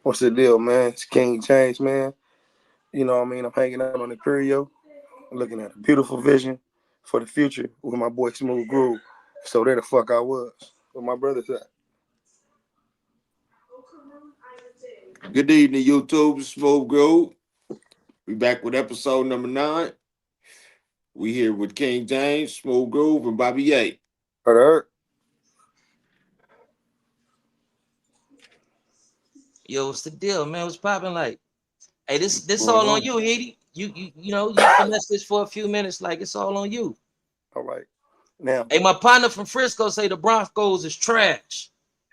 What's the deal, man? It's King James, man. You know what I mean? I'm hanging out on the Imperial, looking at a beautiful vision for the future with my boy Smoov Groove. So there the fuck I was. Where my brother's at. Good evening, YouTube. Smoove Grove. We back with episode number 9. We here with King James, Smooth Groove, and Bobby Ye. Heard. Yo, what's the deal, man? What's popping like? Hey, this Going all on. on you, Edie. You finesse this for a few minutes, like it's all on you. All right. Now, Hey, my partner from Frisco say the Broncos is trash.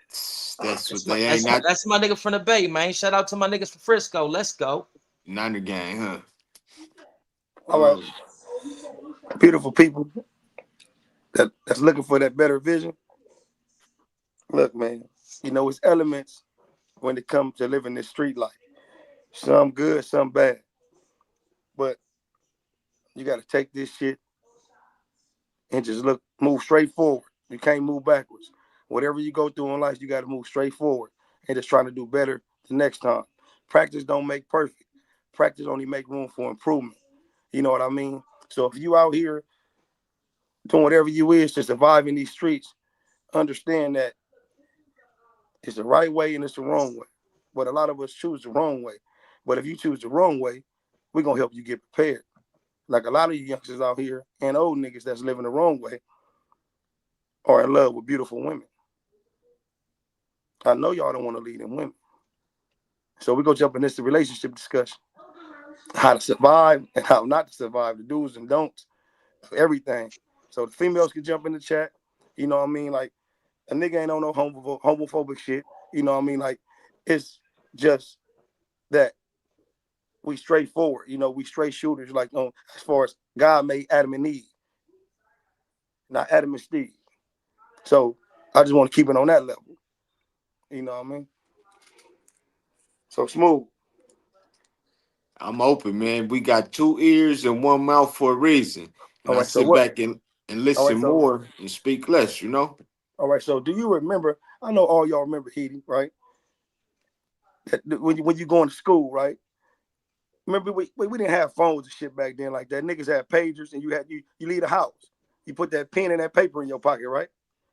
That's what That's my they ain't that's my not that's my nigga from the Bay, man. Shout out to my niggas from Frisco. Let's go. Niner gang, huh? all right. Um, Beautiful people that's looking for that better vision. Look, man. It's elements when it comes to living this street life. Some good, some bad. But you got to take this shit and just move straight forward. You can't move backwards. Whatever you go through in life, you got to move straight forward and just trying to do better the next time. Practice don't make perfect. Practice only make room for improvement. You know what I mean? So if you out here doing whatever you is to survive in these streets, understand that it's the right way and it's the wrong way. But a lot of us choose the wrong way. But if you choose the wrong way, we're gonna help you get prepared. Like a lot of you youngsters out here and old niggas that's living the wrong way are in love with beautiful women. I know y'all don't want to lead in women. So we're gonna jump in this relationship discussion. How to survive and how not to survive, the do's and don'ts, everything. So the females can jump in the chat. You know what I mean? Like a nigga ain't on no homophobic shit. You know what I mean? Like it's just that we straightforward. We straight shooters. Like as far as God made Adam and Eve, not Adam and Steve. So I just want to keep it on that level. You know what I mean? So Smooth. I'm open, man. We got 2 ears and one mouth for a reason. And All I right. So sit what? back and All listen right. So more and speak less, you know? all right. So do you remember? I know all y'all remember Heedy, right? That when you going to school, right? Remember we didn't have phones and shit back then like that. Niggas had pagers, and you leave the house. You put that pen and that paper in your pocket, right?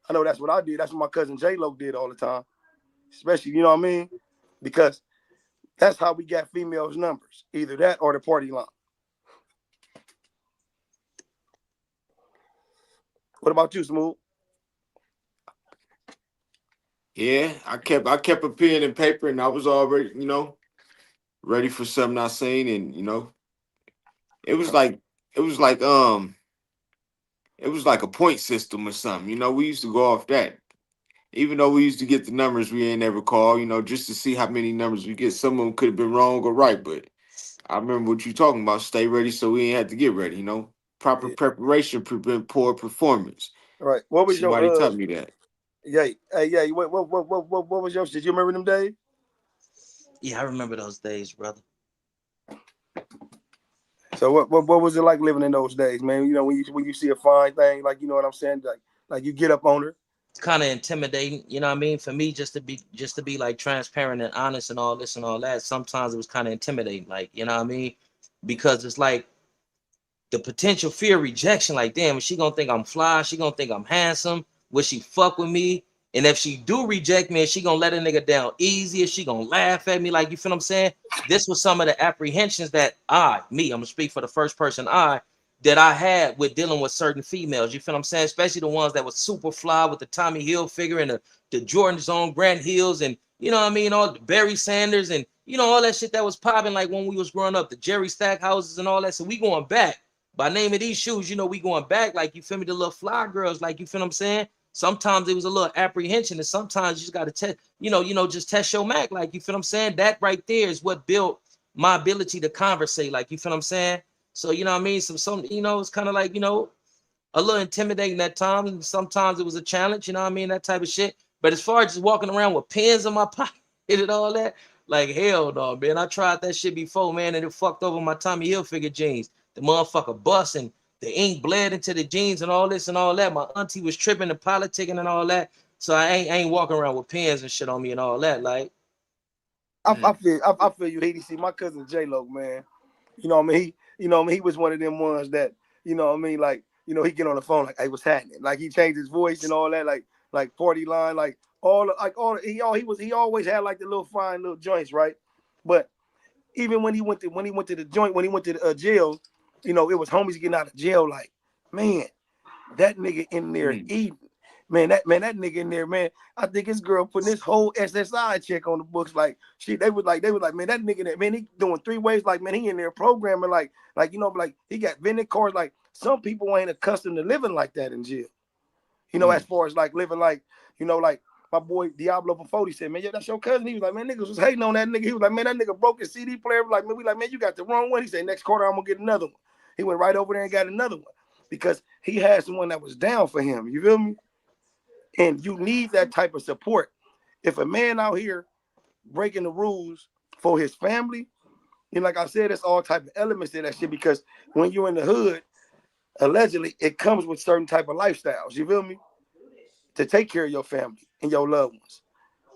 I know that's what I did. That's what my cousin J Lo did all the time. Especially, you know what I mean? Because that's how we got females' numbers. Either that or the party line. What about you, Smooth? Yeah, I kept a pen and paper and I was already, ready for something I seen and it was like it was like it was like a point system or something. We used to go off that. Even though we used to get the numbers we ain't never call, just to see how many numbers we get. Some of them could have been wrong or right, but I remember what you talking about. Stay ready, so we ain't had to get ready. Proper Yeah. preparation prevent poor performance. All right. What was Somebody your taught me that. yeah, hey, yeah, what was your shit? You remember them days? Yeah, I remember those days, brother. So what was it like living in those days, man? When you see a fine thing, like you know what I'm saying? Like you get up on her. Kind of intimidating, you know what I mean? For me, just to be like transparent and honest and all this and all that. Sometimes it was kind of intimidating, like you know what I mean? Because it's like the potential fear of rejection, like, damn, is she gonna think I'm fly? She gonna think I'm handsome? Will she fuck with me? And if she do reject me, is she gonna let a nigga down easy? Is she gonna laugh at me? Like, you feel what I'm saying? This was some of the apprehensions that I'm gonna speak for the first person that I had with dealing with certain females. You feel what I'm saying? Especially the ones that was super fly with the Tommy Hill figure and the Jordan's on Grant Hills and you know what I mean, all the Barry Sanders and all that shit that was popping like when we was growing up, the Jerry Stackhouses and all that. So we going back. By name of these shoes, we going back, like you feel me, the little fly girls, like you feel what I'm saying? Sometimes it was a little apprehension, and sometimes you just gotta test, just test your Mac, like you feel what I'm saying? That right there is what built my ability to conversate, like you feel what I'm saying? So you know what I mean? Some it's kind of like, a little intimidating at times, and sometimes it was a challenge, you know what I mean? That type of shit. But as far as just walking around with pens in my pocket and all that, like hell no, man. I tried that shit before, man, and it fucked over my Tommy Hilfiger jeans. The motherfucker bust and the ink bled into the jeans and all this and all that. My auntie was tripping and politicking and all that. So I ain't walking around with pens and shit on me and all that. Like, Mm. I feel you, Haiti. See, my cousin J Lo, man. You know what I mean? He was one of them ones that, what I mean, like, he get on the phone like, hey, what's happening? Like he changed his voice and all that, like party line, like all he always had like the little fine little joints, right? But even when he went to the joint, when he went to the jail, it was homies getting out of jail, like, man, that nigga in there Mm. eating. Man, that nigga in there, man. I think his girl putting this whole SSI check on the books. Like they was like, man, that nigga that, man, he doing three ways. Like, man, he in there programming, like he got vending cards. Like, some people ain't accustomed to living like that in jail. As Mm. far as like living like my boy Diablo before, he said, man, yeah, that's your cousin. He was like, man, niggas was hating on that nigga. He was like, man, that nigga broke his CD player. Like, man, we like, man, you got the wrong one. He said, next quarter I'm gonna get another one. He went right over there and got another one because he had someone that was down for him. You feel me? And you need that type of support. If a man out here breaking the rules for his family, and like I said, it's all type of elements to that shit because when you're in the hood, allegedly, it comes with certain type of lifestyles. You feel me? To take care of your family and your loved ones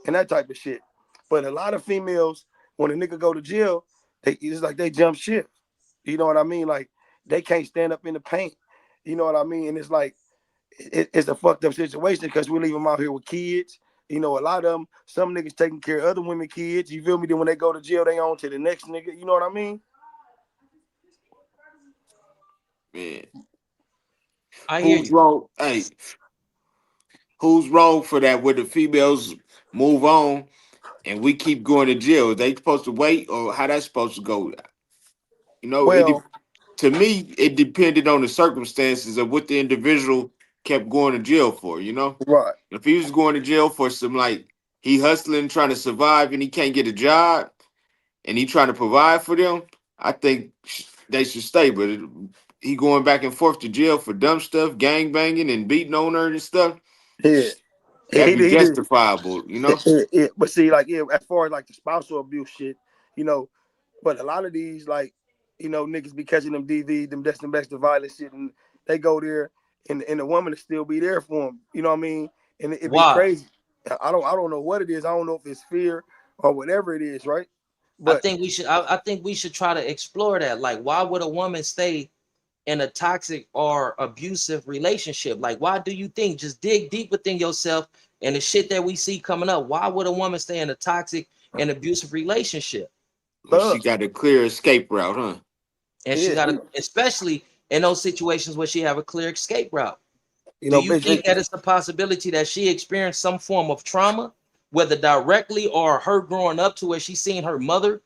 and that type of shit. But a lot of females, when a nigga go to jail, it's like they jump ship. You know what I mean? Like they can't stand up in the paint. You know what I mean? And it's like it's a fucked up situation because we leave them out here with kids. A lot of them, some niggas taking care of other women kids. You feel me? Then when they go to jail, they on to the next nigga. You know what I mean? Man, I hear who's you. wrong? Hey, who's wrong for that? Where the females move on and we keep going to jail? They supposed to wait, or how that's supposed to go? Well, To me, it depended on the circumstances of what the individual kept going to jail for. right. If he was going to jail for some like he hustling, trying to survive, and he can't get a job, and he trying to provide for them, I think they should stay. But he going back and forth to jail for dumb stuff, gang banging and beating on her and stuff. Yeah. That He be did. He did. justifiable. But see, like, yeah, as far as like the spousal abuse shit, you know, but a lot of these, like, niggas be catching them DV, them domestic violence shit, and they go there, and the woman will still be there for them. You know what I mean? And it be Why? crazy. I don't know what it is. I don't know if it's fear or whatever it is, right? I But think we should. I think we should try to explore that. Like, why would a woman stay in a toxic or abusive relationship? Like, why do you think? Just dig deep within yourself and the shit that we see coming up. Why would a woman stay in a toxic and abusive relationship? Well, she love, got a clear escape route, huh? And she yeah, got to, especially in those situations where she have a clear escape route. Do you bitch, think that it's a possibility that she experienced some form of trauma, whether directly or her growing up to where she seen her mother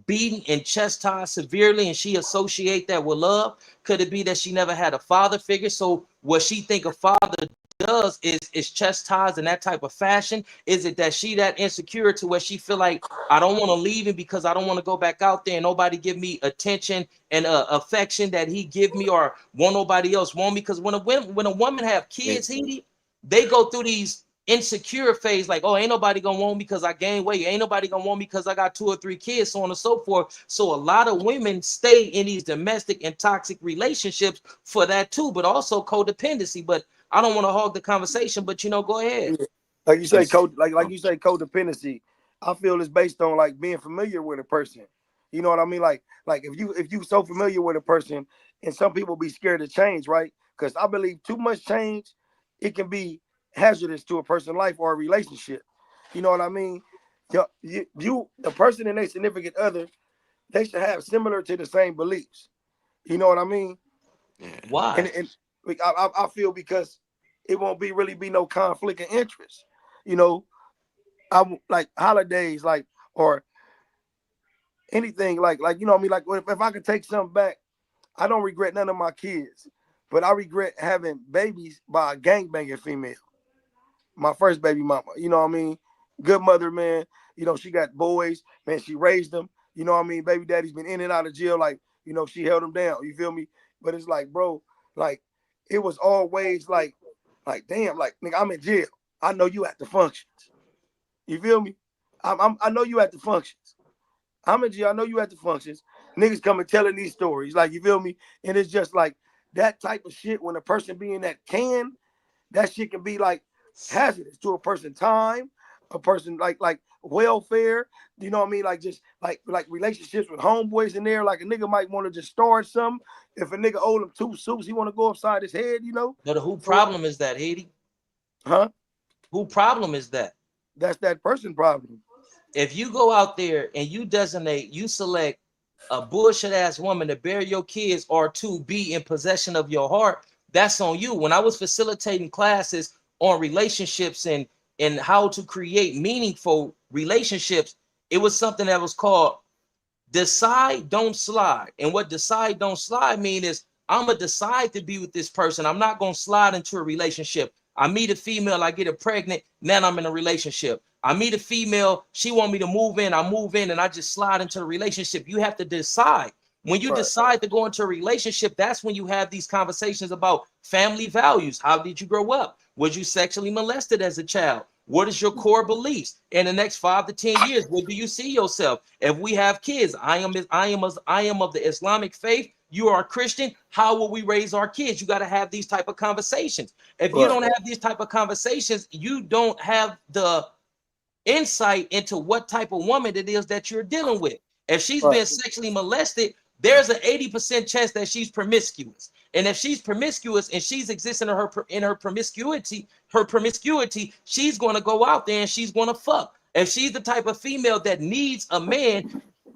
beaten and chastised severely and she associate that with love? Could it be that she never had a father figure, so what she think a father does is chastise in that type of fashion? Is it that she that insecure to where she feel like, I don't want to leave him because I don't want to go back out there and nobody give me attention and affection that he give me, or won't nobody else want me? Because when a woman have And, kids, they go through these insecure phase, like, oh, ain't nobody gonna want me because I gained weight, ain't nobody gonna want me because I got 2 or 3 kids, so on and so forth. So a lot of women stay in these domestic and toxic relationships for that too, but also codependency. But I don't want to hog the conversation, but go ahead. yeah. Like you say, it's, like you say, codependency. I feel it's based on like being familiar with a person. You know what I mean? Like if you so familiar with a person, and some people be scared to change, right? Because I believe too much change, it can be hazardous to a person's life or a relationship. You know what I mean? The person and their significant other, they should have similar to the same beliefs. You know what I mean? yeah. Why? And like, I feel because it won't really be no conflict of interest. You know, I like holidays, like, or anything, like what I mean, like if I could take something back, I don't regret none of my kids, but I regret having babies by a gangbanging female. My first baby mama, you know what I mean? Good mother, man. She got boys, man. She raised them. You know what I mean? Baby daddy's been in and out of jail, like, she held him down. You feel me? But it's like, bro, like, it was always like, damn, like, nigga, I'm in jail. I know you at the functions. You feel me? I know you at the functions. I'm in jail. I know you at the functions. Niggas coming telling these stories, like, you feel me? And it's just like that type of shit. When a person be in that shit can be like hazardous to a person time, a person like welfare. You know what I mean? Like just like relationships with homeboys in there. Like a nigga might want to just start something. If a nigga owed him 2 suits, he want to go upside his head. You know. But who So, problem is that, Haiti? huh? Who problem is that? That's that person problem. If you go out there and you select a bullshit ass woman to bury your kids or to be in possession of your heart, that's on you. When I was facilitating classes on relationships and how to create meaningful relationships, it was something that was called decide, don't slide. And what decide, don't slide mean is I'm gonna decide to be with this person. I'm not gonna slide into a relationship. I meet a female, I get her pregnant, now I'm in a relationship. I meet a female, she want me to move in, I move in, and I just slide into a relationship. You have to decide. When you Right. decide to go into a relationship, that's when you have these conversations about family values. How did you grow up? Was you sexually molested as a child? What is your core beliefs in the next 5 to 10 years? Where do you see yourself? If we have kids, I am of the Islamic faith. You are a Christian. How will we raise our kids? You got to have these type of conversations. If you Right. don't have these type of conversations, you don't have the insight into what type of woman it is that you're dealing with. If she's Right. been sexually molested, there's an 80% chance that she's promiscuous. And if she's promiscuous and she's existing in her promiscuity, she's going to go out there and she's going to fuck. If she's the type of female that needs a man,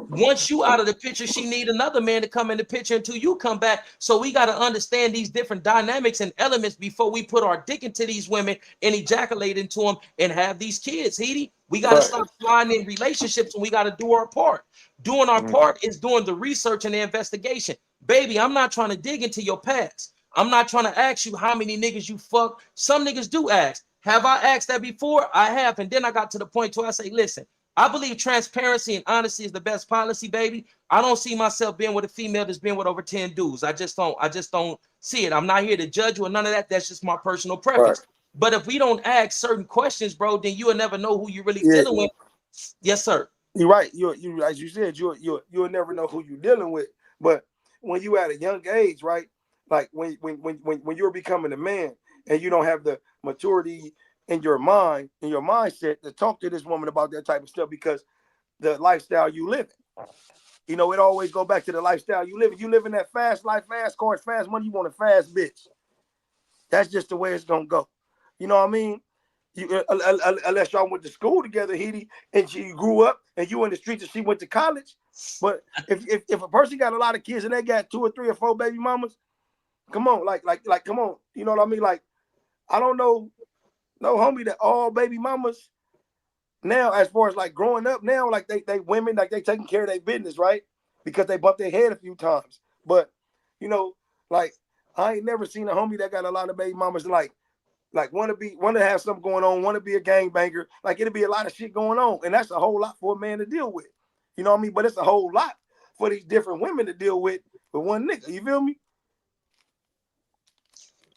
once you out of the picture, she need another man to come in the picture until you come back. So we got to understand these different dynamics and elements before we put our dick into these women and ejaculate into them and have these kids. Heedy, we got to Right. stop flying in relationships and we got to do our part. Doing our part is doing the research and the investigation. Baby, I'm not trying to dig into your past. I'm not trying to ask you how many niggas you fuck. Some niggas do ask. Have I asked that before? I have. And then I got to the point where I say, listen, I believe transparency and honesty is the best policy, baby. I don't see myself being with a female that's been with over 10 dudes. I just don't see it. I'm not here to judge you or none of that. That's just my personal Right. preference. But if we don't ask certain questions, bro, then you will never know who you're really Yeah. dealing with. Yes, sir. You're right. You as you said, you'll never know who you're dealing with. But when you at a young age, right? Like when you're becoming a man and you don't have the maturity in your mind, in your mindset to talk to this woman about that type of stuff because the lifestyle you live in. You know, it always go back to the lifestyle you live in. You live in that fast life, fast cars, fast money, you want a fast bitch. That's just the way it's gonna go. You know what I mean? Unless y'all went to school together, Heedy, and she grew up, and you in the streets, and she went to college. But if a person got a lot of kids and they got 2 or 3 or 4 baby mamas, come on, come on, you know what I mean? Like I don't know, no homie that all baby mamas now, as far as like growing up now, like they women, like they taking care of their business, right? Because they bumped their head a few times. But you know, like I ain't never seen a homie that got a lot of baby mamas like want to have something going on, want to be a gangbanger. Like it'll be a lot of shit going on, and that's a whole lot for a man to deal with. You know what I mean? But it's a whole lot for these different women to deal with one nigga. You feel me?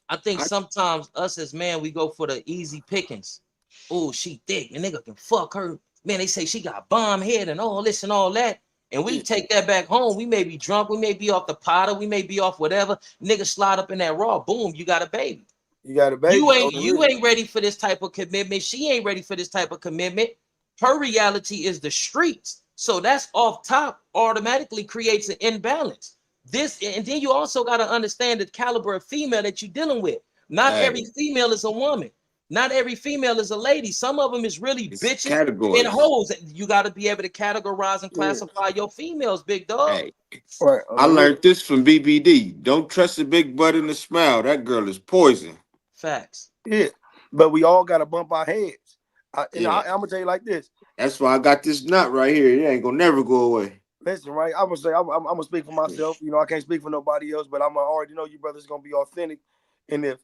I think I, sometimes us as men, we go for the easy pickings. Oh, she thick. The nigga can fuck her. Man, they say she got bomb head and all this and all that. And we Yeah. take that back home. We may be drunk. We may be off the powder. We may be off whatever. Nigga slide up in that raw. Boom, you got a baby. You got a You baby on ain't the you real. ain't ready for this type of commitment. She ain't ready for this type of commitment. Her reality is the streets. So that's off top automatically creates an imbalance. This and then you also got to understand the caliber of female that you're dealing with. Not every hey, female is a woman. Not every female is a lady. Some of them is really it's bitches and categories. hoes. You got to be able to categorize and Yeah. classify your females, big dog. Hey, Right on I the real. learned this from BBD. Don't trust a big butt and a smile. That girl is poison. Facts. Yeah. But we all got to bump our heads. Yeah, I'm gonna tell you like this. that's why I got this nut right here. It ain't gonna never go away. Listen, right? I'm gonna say I'm gonna speak for myself. You know, I can't speak for nobody else, but I'm already know you brothers gonna be authentic. And if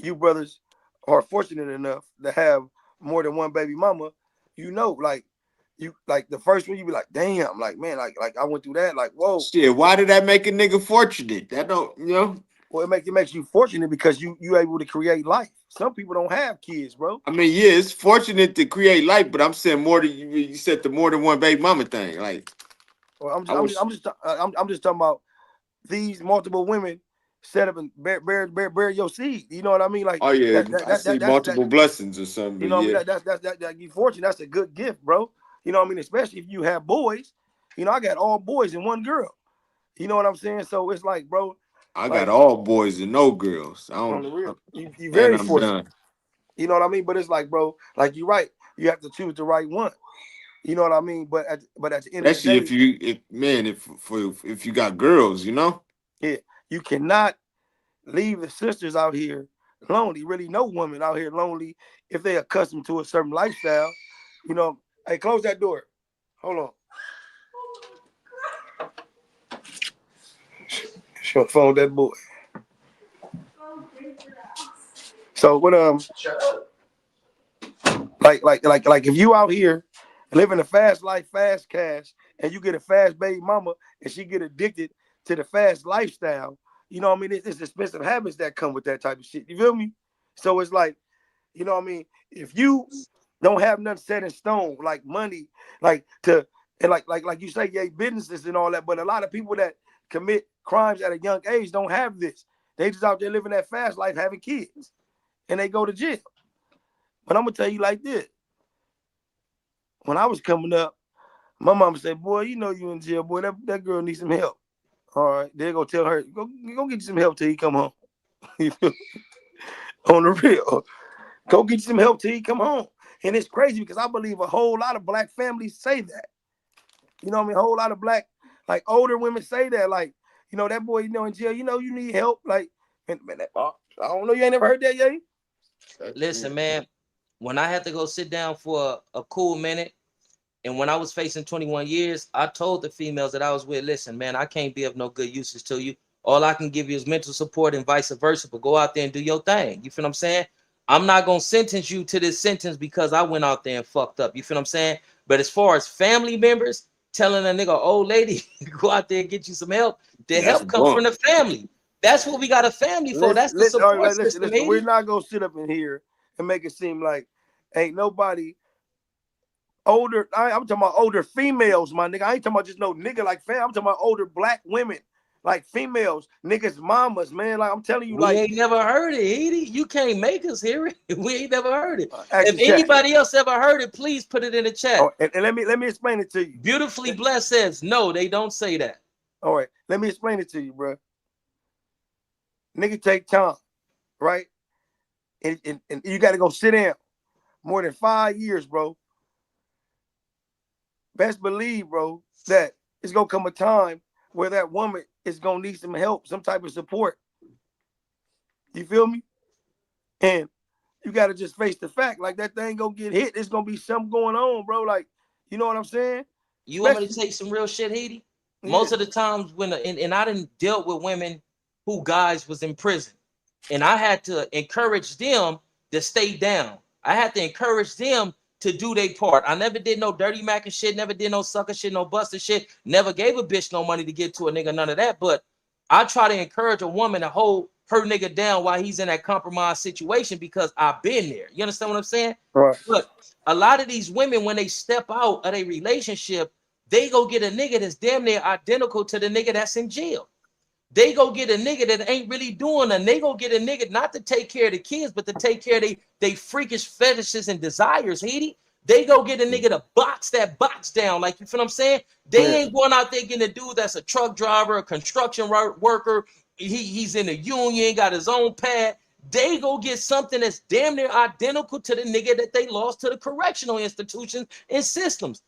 you brothers are fortunate enough to have more than one baby mama, you know, like you like the first one, you be like, damn, like man, like I went through that, like whoa. Shit, why did that make a nigga fortunate? That don't, you know. Well, it makes you fortunate because you able to create life. Some people don't have kids, bro. I mean, yeah, it's fortunate to create life, but I'm saying more than you said the more than one baby mama thing. Like Well, I was, I'm just talking about these multiple women set up and bear your seed. You know what I mean? Like Oh yeah, I see that's that. multiple blessings or something, You but know what I mean? yeah, That you fortunate. That's a good gift, bro. You know what I mean? Especially if you have boys. You know, I got all boys and one girl. You know what I'm saying? So it's like, bro, I got like all boys and no girls. I on don't, the real, you and very I'm fortunate. done. You know what I mean? But it's like, bro, like you're right. You have to choose the right one. You know what I mean? But at the end of the Especially day, if you, if man, if you got girls, you know. yeah, you cannot leave the sisters out here lonely. Really, no woman out here lonely if they accustomed to a certain lifestyle. You know, hey, close that door. Hold on. She'll phone that boy. So what like if you out here living a fast life, fast cash, and you get a fast baby mama and she get addicted to the fast lifestyle, you know what I mean? It's expensive habits that come with that type of shit. You feel me? So it's like, you know what I mean? If you don't have nothing set in stone, like money, like to and like you say, yeah, businesses and all that, but a lot of people that commit crimes at a young age don't have this. They just out there living that fast life, having kids, and they go to jail. But I'm gonna tell you like this: when I was coming up, my mama said, "Boy, you know you in jail, boy. That girl needs some help. All right, they're gonna tell her, go get you some help till he come home. On the real, go get you some help till he come home." And it's crazy because I believe a whole lot of black families say that. You know what I mean? A whole lot of black, like older women say that, like, you know, that boy, you know, in jail, you know, you need help. Like, man, I don't know, you ain't never heard that, yet. That's Listen, true. man, when I had to go sit down for a cool minute, and when I was facing 21 years, I told the females that I was with, listen, man, I can't be of no good uses to you. All I can give you is mental support and vice versa, but go out there and do your thing. You feel what I'm saying? I'm not going to sentence you to this sentence because I went out there and fucked up. You feel what I'm saying? But as far as family members telling a nigga, old lady, go out there and get you some help, the That's help comes from bunk. the family. That's what we got a family for. Listen, That's the listen, all support right, listen, system, listen. We're lady. not gonna sit up in here and make it seem like ain't nobody older. I'm talking about older females, my nigga. I ain't talking about just no nigga like fam. I'm talking about older black women, like females, niggas, mamas, man. Like I'm telling you, We like ain't never heard it, Edie. You can't make us hear it. We ain't never heard it. ask If the chat. anybody else ever heard it, please put it in the Oh, chat. and let me explain it to you. Beautifully Blessed says, no, they don't say that. All right, let me explain it to you, bro. Nigga, take time, right? And you got to go sit down more than 5 years, bro. Best believe, bro, that it's gonna come a time where that woman is gonna need some help, some type of support. You feel me? And you gotta just face the fact, like that thing gonna get hit. It's gonna be something going on, bro. Like, you know what I'm saying? You want me to Especially, take some real shit, Edie? yeah, Most of the times when, and I didn't deal with women who guys was in prison. And I had to encourage them to stay down. I had to encourage them to do their part. I never did no dirty mac and shit, never did no sucker shit, no busting shit, never gave a bitch no money to get to a nigga, none of that. But I try to encourage a woman to hold her nigga down while he's in that compromised situation because I've been there. You understand what I'm saying? right. But a lot of these women, when they step out of a relationship, they go get a nigga that's damn near identical to the nigga that's in jail. They go get a nigga that ain't really doing nothing. They go get a nigga not to take care of the kids, but to take care of they freakish fetishes and desires, Heedy. They go get a nigga to box that box down. Like, you feel what I'm saying? They Yeah. ain't going out there getting a dude that's a truck driver, a construction worker. He's in a union, got his own pad. They go get something that's damn near identical to the nigga that they lost to the correctional institutions and systems.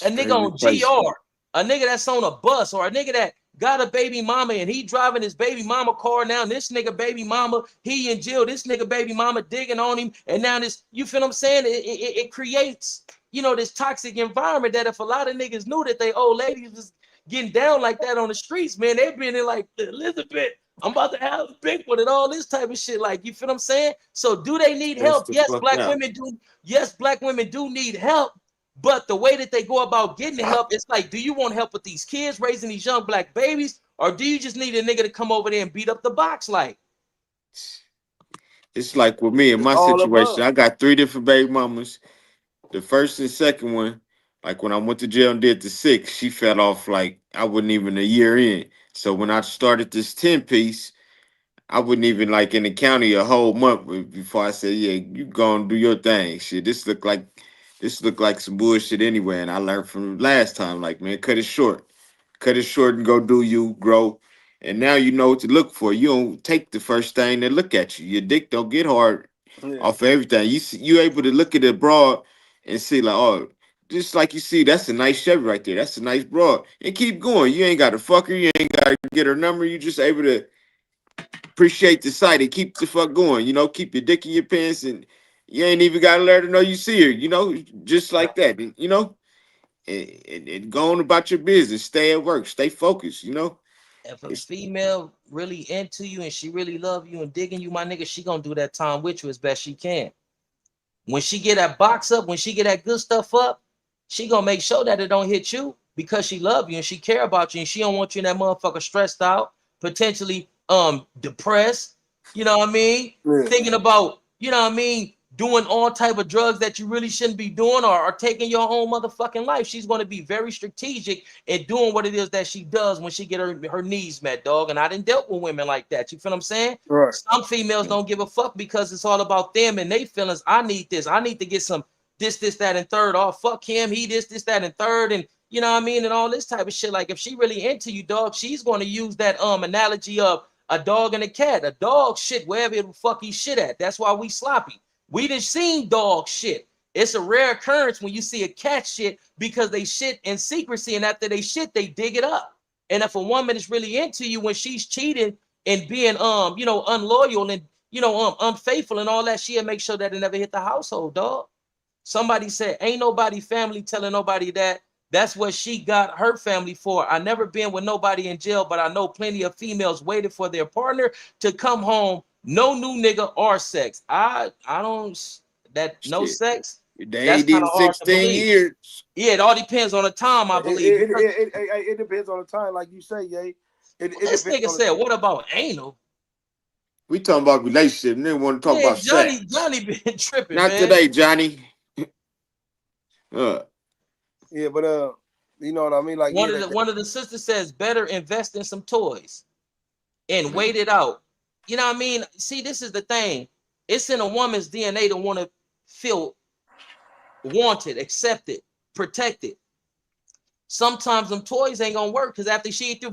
A nigga Extremely on pricey. GR, a nigga that's on a bus, or a nigga that got a baby mama and he driving his baby mama car now. And this nigga baby mama, he in jail. This nigga baby mama digging on him. And now this, you feel what I'm saying? It creates, this toxic environment that if a lot of niggas knew that they old ladies was getting down like that on the streets, man, they'd been in like, Elizabeth, I'm about to have a big one and all this type of shit. Like, you feel what I'm saying? So do they need Stress help? the Yes, fuck black out. women do. Yes, black women do need help. But the way that they go about getting the help, it's like, do you want help with these kids raising these young black babies, or do you just need a nigga to come over there and beat up the box? Like, It's like with me in It's my all situation, above. I got three different baby mamas. The first and second one, like when I went to jail and did the six, she fell off like I wasn't even a year in. So when I started this 10-piece, I wouldn't even like in the county a whole month before I said, "Yeah, you go and do your thing." Shit, this look like some bullshit anyway. And I learned from last time, like, man, cut it short, and go do you, grow. And now you know what to look for. You don't take the first thing that look at you. Your dick don't get hard Yeah. off of everything. You able to look at it broad and see like, oh, just like you see, that's a nice Chevy right there. That's a nice broad. And keep going. You ain't got to fuck her. You ain't got to get her number. You just able to appreciate the sight and keep the fuck going. You know, keep your dick in your pants, and you ain't even got to let her know you see her. You know, just like that. You know, and go on about your business. Stay at work. Stay focused. You know, If a it's female really into you and she really love you and digging you, my nigga, she gonna do that time with you as best she can. When she get that box up, when she get that good stuff up, she gonna make sure that it don't hit you because she love you and she care about you and she don't want you in that motherfucker stressed out, potentially depressed. You know what I mean? Yeah. Thinking about, you know what I mean, doing all type of drugs that you really shouldn't be doing, or taking your own motherfucking life. She's going to be very strategic in doing what it is that she does when she get her needs met, dog. And I didn't dealt with women like that. You feel what I'm saying? Right. Some females don't give a fuck because it's all about them and they feelings. I need this. I need to get some this, that, and third. Oh, fuck him. He this, that, and third. And you know what I mean? And all this type of shit. Like if she really into you, dog, she's going to use that analogy of a dog and a cat. A dog shit wherever the fuck he shit at. That's why we sloppy. We done seen dog shit. It's a rare occurrence when you see a cat shit because they shit in secrecy, and after they shit, they dig it up. And if a woman is really into you when she's cheating and being you know, unloyal and you know, unfaithful and all that, she'll make sure that it never hit the household, dog. Somebody said, ain't nobody family telling nobody that. That's what she got her family for. I never been with nobody in jail, but I know plenty of females waited for their partner to come home. No new nigga or sex. I don't that no shit. sex. They That's ain't kind even of hard to 16 believe. years. Yeah, it all depends on the time, I believe. Because It depends on the time, like you say, Yay. It this depends nigga on the said, time. what about anal? We talking about relationship, and then want to talk Yeah, about sex. Johnny been tripping, Not man. today, Johnny. Uh, Yeah, but you know what I mean? Like, yeah, One of the sisters says better invest in some toys and wait it out. You know what I mean? See, this is the thing. It's in a woman's DNA to want to feel wanted, accepted, protected. Sometimes them toys ain't gonna work because after she through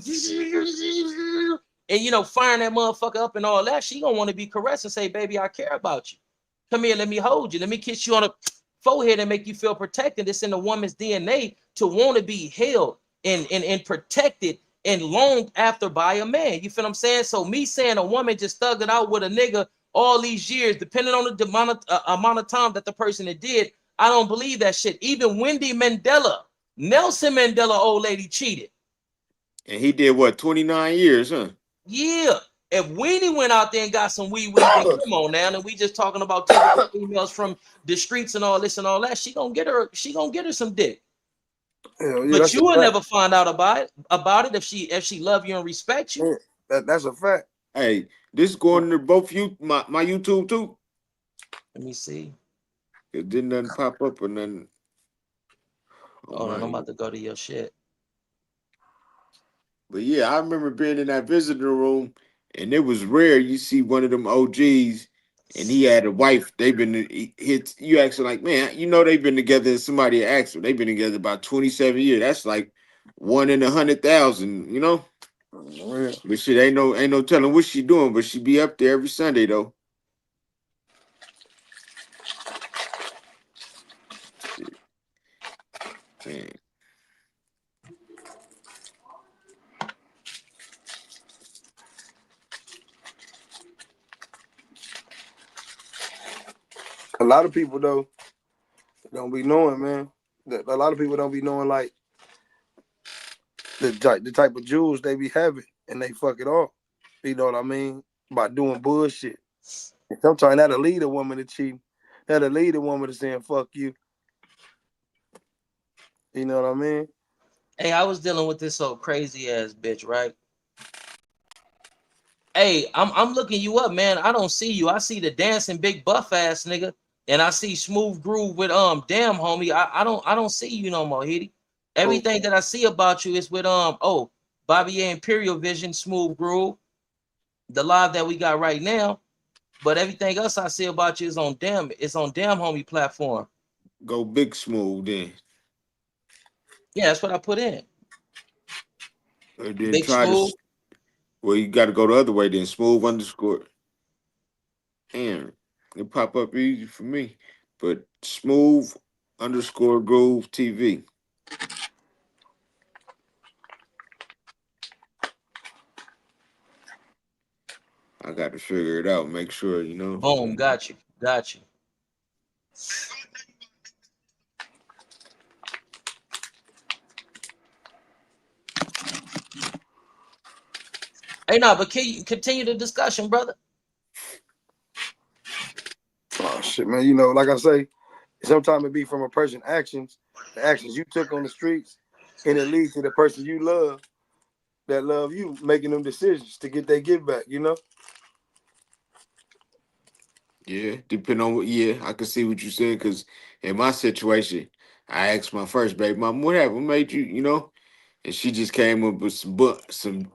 and you know firing that motherfucker up and all that, she gonna want to be caressed and say, "Baby, I care about you. Come here, let me hold you, let me kiss you on the forehead and make you feel protected." It's in the woman's DNA to want to be held and protected and longed after by a man. You feel what I'm saying? So me saying a woman just thugged it out with a nigga all these years, depending on the amount of time that the person had did, I don't believe that shit. Even Wendy Mandela, Nelson Mandela, old lady cheated. and he did what, 29 years, huh? Yeah. If Weenie went out there and got some wee, then come on now. And we just talking about typical females from the streets and all this and all that. She gonna get her some dick. Hell yeah, But that's a you will fact. never find out about it if she love you and respect you. Yeah, that's a fact. Hey, this going to both you my YouTube too. Let me see. It didn't nothing pop up or nothing on Hold on, I'm mine. about to go to your shit. But yeah, I remember being in that visitor room, and it was rare you see one of them OGs, and he had a wife. They've been hit. You actually like, man, you know they've been together. And somebody asked them, they've been together about 27 years. That's like 1 in 100,000, you know. Yeah. But shit, ain't no telling what she doing. But she be up there every Sunday though. Shit, man. A lot of people though don't be knowing, man. A lot of people don't be knowing like the type of jewels they be having, and they fuck it off. You know what I mean? By doing bullshit. And sometimes that'll lead a woman to cheating. That'll lead a woman to saying "fuck you." You know what I mean? Hey, I was dealing with this so crazy ass bitch, right? Hey, I'm looking you up, man. I don't see you. I see the dancing big buff ass nigga, and I see Smooth Groove with damn homie. I don't see you no more, Hitty. Cool. Everything that I see about you is with Bobby A Imperial Vision, Smoov Groove, the live that we got right now. But everything else I see about you is on damn. It's on damn homie platform. Go big Smoov then. Yeah, that's what I put in. And then Big try Smoov. to. Well, you got to go the other way then. Smoov underscore. Damn, it pop up easy for me. But Smoov underscore Groove TV. I got to figure it out. Make sure you know. Boom, got you, got you. Hey, no, but can you continue the discussion, brother? Oh shit, man. You know, like I say, sometimes it be from a person's actions, the actions you took on the streets, and it leads to the person you love that love you making them decisions to get their give back. You know. Yeah, depending on what. Yeah, I can see what you said because in my situation, I asked my first baby mom, "What happened? What made you?" You know, and she just came up with some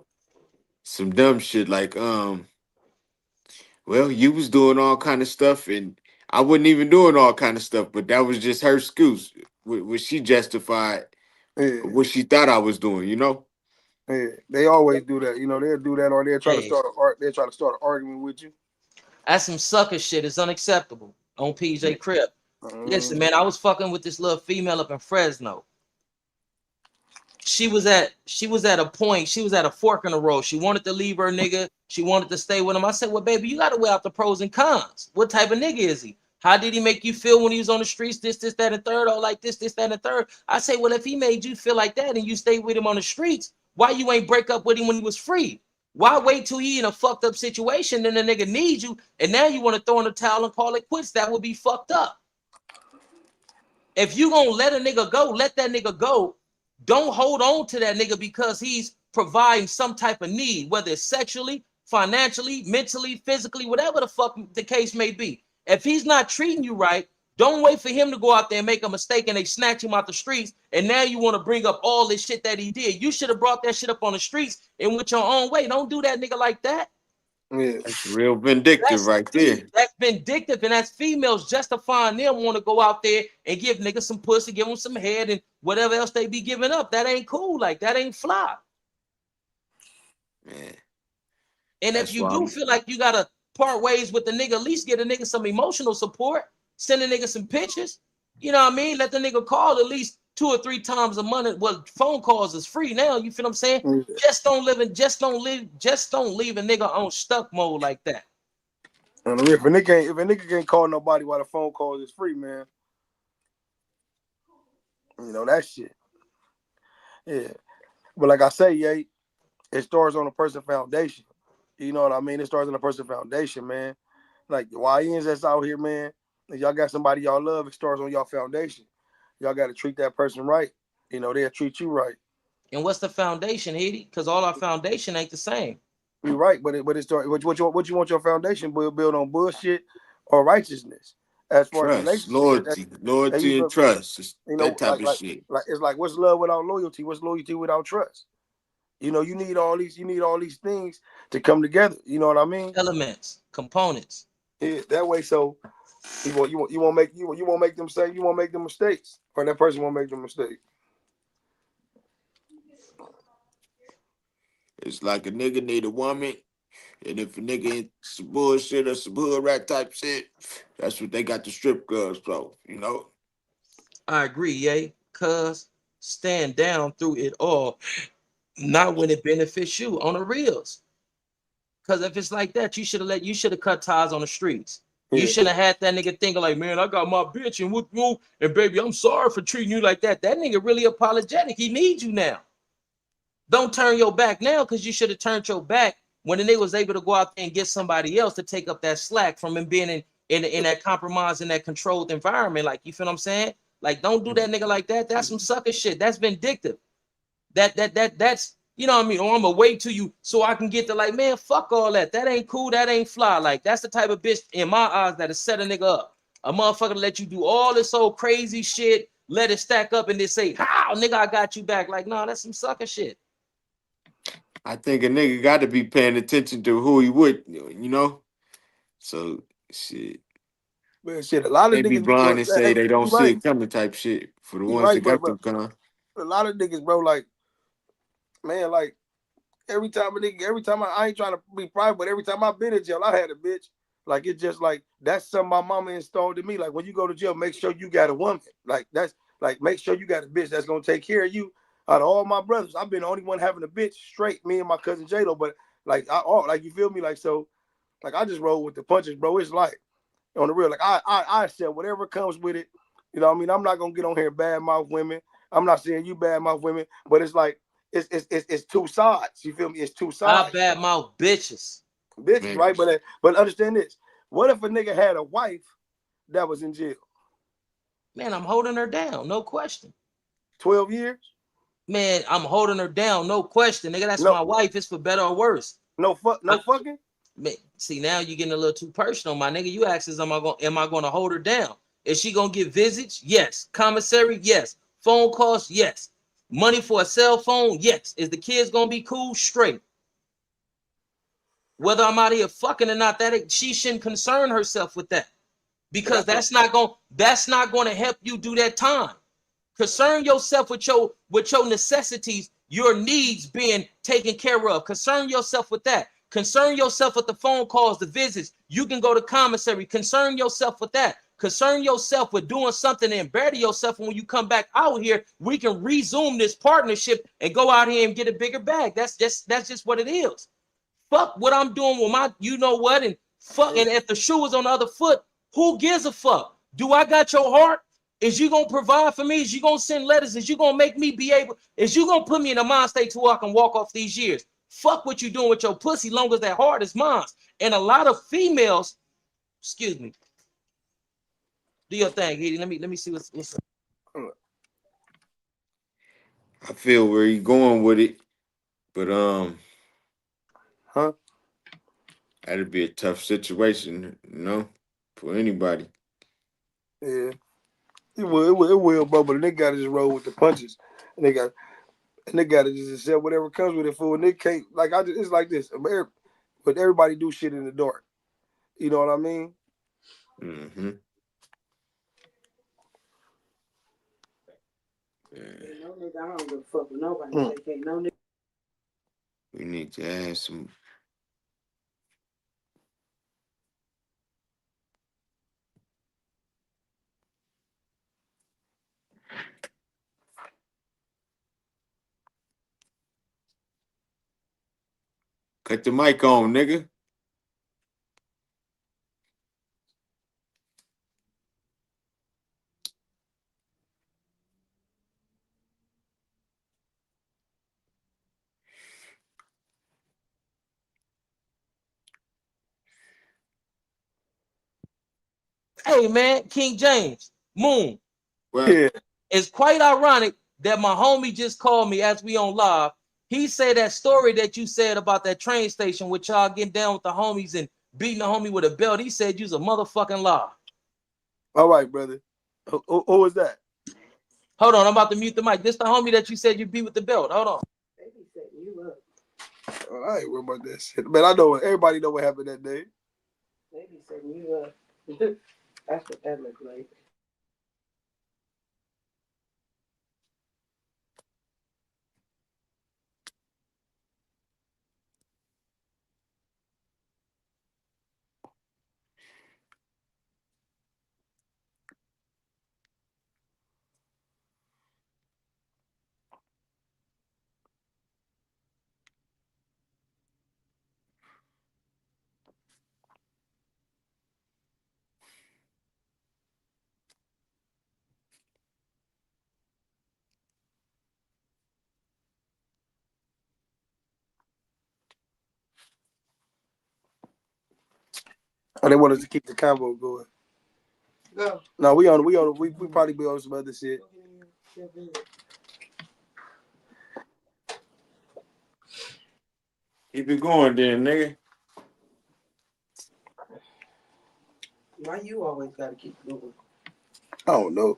dumb shit like, well, you was doing all kind of stuff, and I wasn't even doing all kind of stuff, but that was just her excuse, what she justified Yeah, what she thought I was doing. You know. yeah. They always do that. You know, they'll do that, or they'll try to Hey, start a they'll try to start an argument with you. that's some sucker shit. It's unacceptable on PJ Crip. Listen, man, I was fucking with this little female up in Fresno. She was at a point, she was at a fork in the road. She wanted to leave her nigga. She wanted to stay with him. I said, well, baby, you gotta weigh out the pros and cons. What type of nigga is he? How did he make you feel when he was on the streets? This, that, and third, or like this, that, and third. I say, well, if he made you feel like that and you stayed with him on the streets, why you ain't break up with him when he was free? Why wait till he in a fucked up situation and the nigga needs you and now you want to throw in the towel and call it quits? That would be fucked up. If you gonna let a nigga go, let that nigga go. Don't hold on to that nigga because he's providing some type of need, whether it's sexually, financially, mentally, physically, whatever the fuck the case may be. If he's not treating you right, don't wait for him to go out there and make a mistake and they snatch him out the streets. And now you want to bring up all this shit that he did. You should have brought that shit up on the streets and went your own way. Don't do that nigga like that. Yeah, That's real vindictive right there. That's vindictive, and that's females justifying them want to go out there and give niggas some pussy, give them some head, and whatever else they be giving up. That ain't cool. Like that ain't fly. Man, And if that's you why do I'm. feel like you gotta part ways with the nigga, at least get a nigga some emotional support. Send a nigga some pictures. You know what I mean? Let the nigga call at least 2 or 3 times a month. Well, phone calls is free now. You feel what I'm saying? yeah. Just don't leave a nigga on stuck mode like that. And if a nigga can't call nobody while the phone call is free, man, you know that shit. Yeah, but like I say, yeah, it starts on a person's foundation. You know what I mean? It starts on a person's foundation, man. Like the YNs that's out here, man. If y'all got somebody y'all love, it starts on y'all foundation. Y'all got to treat that person right. You know, they'll treat you right. And what's the foundation, Hitty? Because all our foundation ain't the same. You're right, but it starts. What you want your foundation build on bullshit or righteousness? As far as Trust, relationships, loyalty, you loyalty and feel, trust. It's you that know, type of shit. like it's like what's love without loyalty? What's loyalty without trust? You know, you need all these things to come together. You know what I mean? Elements, components. Yeah, that way. So you won't make you won't make them say you won't make them mistakes, or that person won't make them mistake. It's like a nigga need a woman, and if a nigga ain't some bullshit or some hood rat type shit, that's what they got the strip clubs for. You know. I agree, yay. Cuz stand down through it all, not when it benefits you on the reels. Cause if it's like that, you should have cut ties on the streets. You Yeah, should have had that nigga thinking like, man, I got my bitch and what you and baby, I'm sorry for treating you like that. That nigga really apologetic. He needs you now. Don't turn your back now because you should have turned your back when the nigga was able to go out there and get somebody else to take up that slack from him being in that compromise in that controlled environment. Like you feel what I'm saying? Like don't do that nigga like that. That's some sucker shit. That's vindictive. That's you know what I mean? Or I'm gonna wait till you so I can get to like, man, fuck all that. That ain't cool. That ain't fly. Like that's the type of bitch in my eyes that'll set a nigga up. A motherfucker let you do all this old crazy shit, let it stack up and then say, how nigga, I got you back. Like, no, that's some sucker shit. I think a nigga got to be paying attention to who he with, you know. So shit, Man, shit, a lot of they be niggas, blind and say hey, they don't you see right, it coming type shit for the you ones that right, but got bro, them kind. a lot of niggas, bro, like, man, like, every time a nigga, every time I ain't trying to be private, but every time I've been in jail, I had a bitch. Like it's just like that's something my mama installed in me. Like when you go to jail, make sure you got a woman. Like that's like make sure you got a bitch that's gonna take care of you. Out of all my brothers, I've been the only one having a bitch straight. Me and my cousin Jado, but like like you feel me? Like so, like I just roll with the punches, bro. It's like on the real, like I said whatever comes with it. You know what I mean? I'm not gonna get on here and badmouth women. I'm not saying you badmouth women, but it's like it's two sides. You feel me? It's two I sides. bad mouth bitches. Bitches, Man, right? But understand this. What if a nigga had a wife that was in jail? Man, I'm holding her down, no question. 12 years? Man, I'm holding her down, no question. Nigga, that's No, my wife. It's for better or worse. no fucking? Man, see, now you're getting a little too personal, my nigga. You ask us, am I gonna hold her down? Is she gonna get visits? Yes. Commissary? Yes. Phone calls? Yes. Money for a cell phone? Yes. Is the kids gonna be cool? Straight. Whether I'm out here fucking or not, that she shouldn't concern herself with that. Because that's not gonna help you do that time. Concern yourself with your necessities, your needs being taken care of. Concern yourself with that. Concern yourself with the phone calls, the visits. You can go to commissary. Concern yourself with that. Concern yourself with doing something and better yourself. And when you come back out here, we can resume this partnership and go out here and get a bigger bag. That's just what it is. Fuck what I'm doing with my, you know what, and fuck. And if the shoe is on the other foot, who gives a fuck? Do I got your heart? Is you gonna provide for me? Is you gonna send letters? Is you gonna make me be able? Is you gonna put me in a mind state to where I can walk off these years? Fuck what you doing with your pussy, long as that heart is mine. And a lot of females, excuse me, do your thing, Edie. Let me see what's up. I feel where you going with it, but Huh? that'd be a tough situation, you know, for anybody. Yeah. It will, bro. But they gotta just roll with the punches. And they gotta just accept whatever comes with it, fool. And they can't like it's like this. But everybody do shit in the dark. You know what I mean? Mm-hmm. Yeah. No nigga, I don't give a fuck with nobody. Ain't no nigga. We need to add some. Cut the mic on, nigga. Hey man, King James, Moon. Well, Yeah. It's quite ironic that my homie just called me as we on live. He said that story that you said about that train station with y'all getting down with the homies and beating the homie with a belt. He said you's a motherfucking lie. All right, brother. Who is that? Hold on, I'm about to mute the mic. This the homie that you said you beat with the belt. Hold on. They be setting you up. I ain't worried about that shit. Man, I know everybody know what happened that day. They be setting you up. That's what that look like. And they want us to keep the convo going. Go. No, we probably be on some other shit. keep it going, then, nigga. Why you always gotta keep going? I don't know.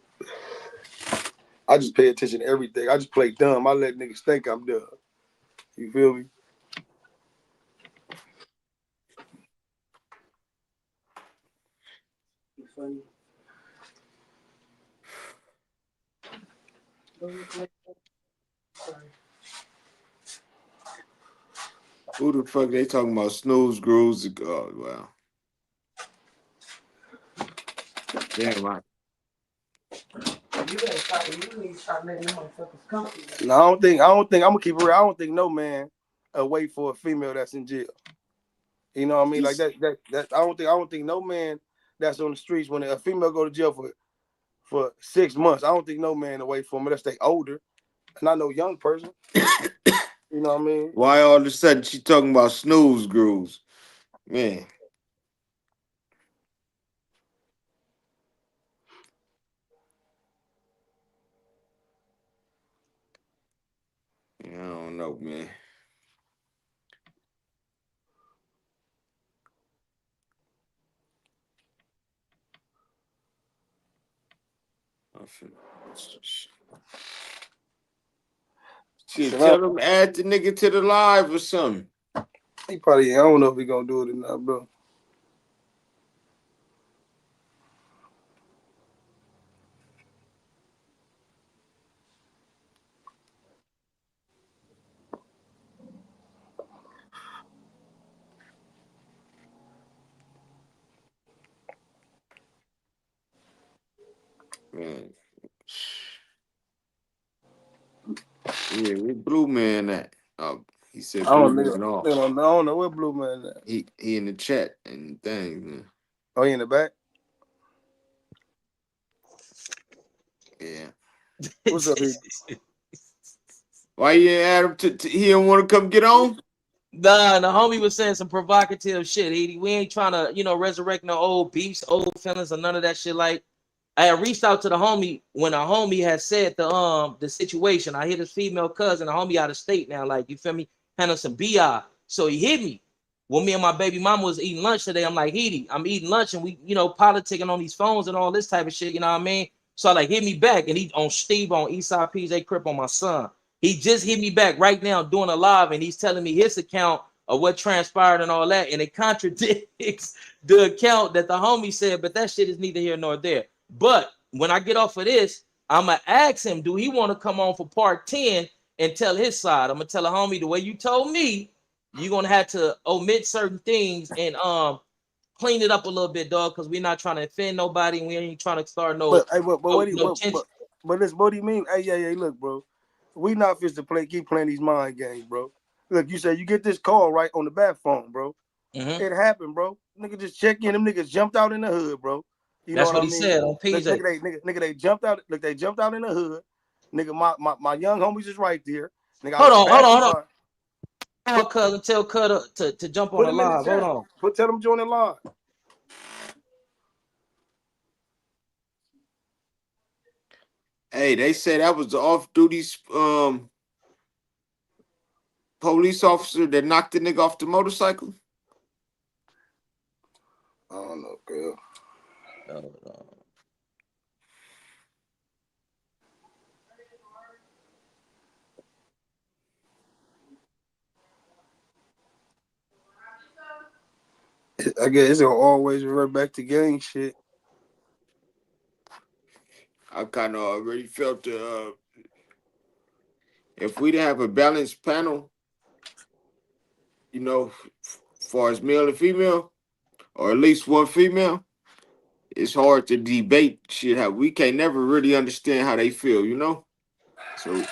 I just pay attention to everything. I just play dumb. I let niggas think I'm dumb. You feel me? funny. Sorry. Who the fuck they talking about? Snooze, grooves. Oh, wow. Damn right. You gotta stop. You need to stop letting them motherfuckers come to you. No, I don't think I'm gonna keep it real. I don't think no man wait for a female that's in jail. You know what I mean? Like that I don't think no man that's on the streets when a female go to jail for 6 months. I don't think no man wait for them unless they older. And I know young person. You know what I mean? Why all of a sudden she talking about snooze grooves? Man. I don't know, man. Shit, tell them add the nigga to the live or something. He probably, I don't know if he gonna do it or not, bro. Man. Yeah, where Blue Man at? Oh, he said I Blue don't, Man I off. don't know where Blue Man at. He in the chat and things, man. Oh, he in the back? Yeah. What's up, Heath? Why you ain't add him to he don't want to come get on? Nah, the homie was saying some provocative shit. We ain't trying to, resurrect no old beefs, old feelings, or none of that shit. Like, I had reached out to the homie when a homie had said the situation. I hit his female cousin, a homie out of state now. Like, you feel me? Handle some BI. So he hit me. When me and my baby mama was eating lunch today, I'm like, Edie, I'm eating lunch and we, politicking on these phones and all this type of shit, you know what I mean? So I like hit me back and he on Steve on Eastside PJ Crip on my son. He just hit me back right now doing a live and he's telling me his account of what transpired and all that. And it contradicts the account that the homie said, but that shit is neither here nor there. But when I get off of this, I'm going to ask him, do he want to come on for part 10 and tell his side? I'm going to tell a homie the way you told me, you're going to have to omit certain things and clean it up a little bit, dog, because we're not trying to offend nobody and we ain't trying to start no tension. But this, what do you mean? Hey, yeah, look, bro. We not fit to keep playing these mind games, bro. Look, you said you get this call right on the back phone, bro. Mm-hmm. It happened, bro. Nigga just check in. Them niggas jumped out in the hood, bro. You That's know what I he mean? said on Look, PJ. they jumped out. Look, they jumped out in the hood. Nigga, my young homies is right there. Nigga, I Hold was on. passing by. Tell Cuz to jump on Put the him in the live. Hold chat. on. Tell them join the live. Hey, they said that was the off-duty police officer that knocked the nigga off the motorcycle. I don't know, girl. Hold on. I guess it's gonna always revert back to gang shit. I kind of already felt if we didn't have a balanced panel, far as male and female, or at least one female, it's hard to debate shit. How we can't never really understand how they feel, So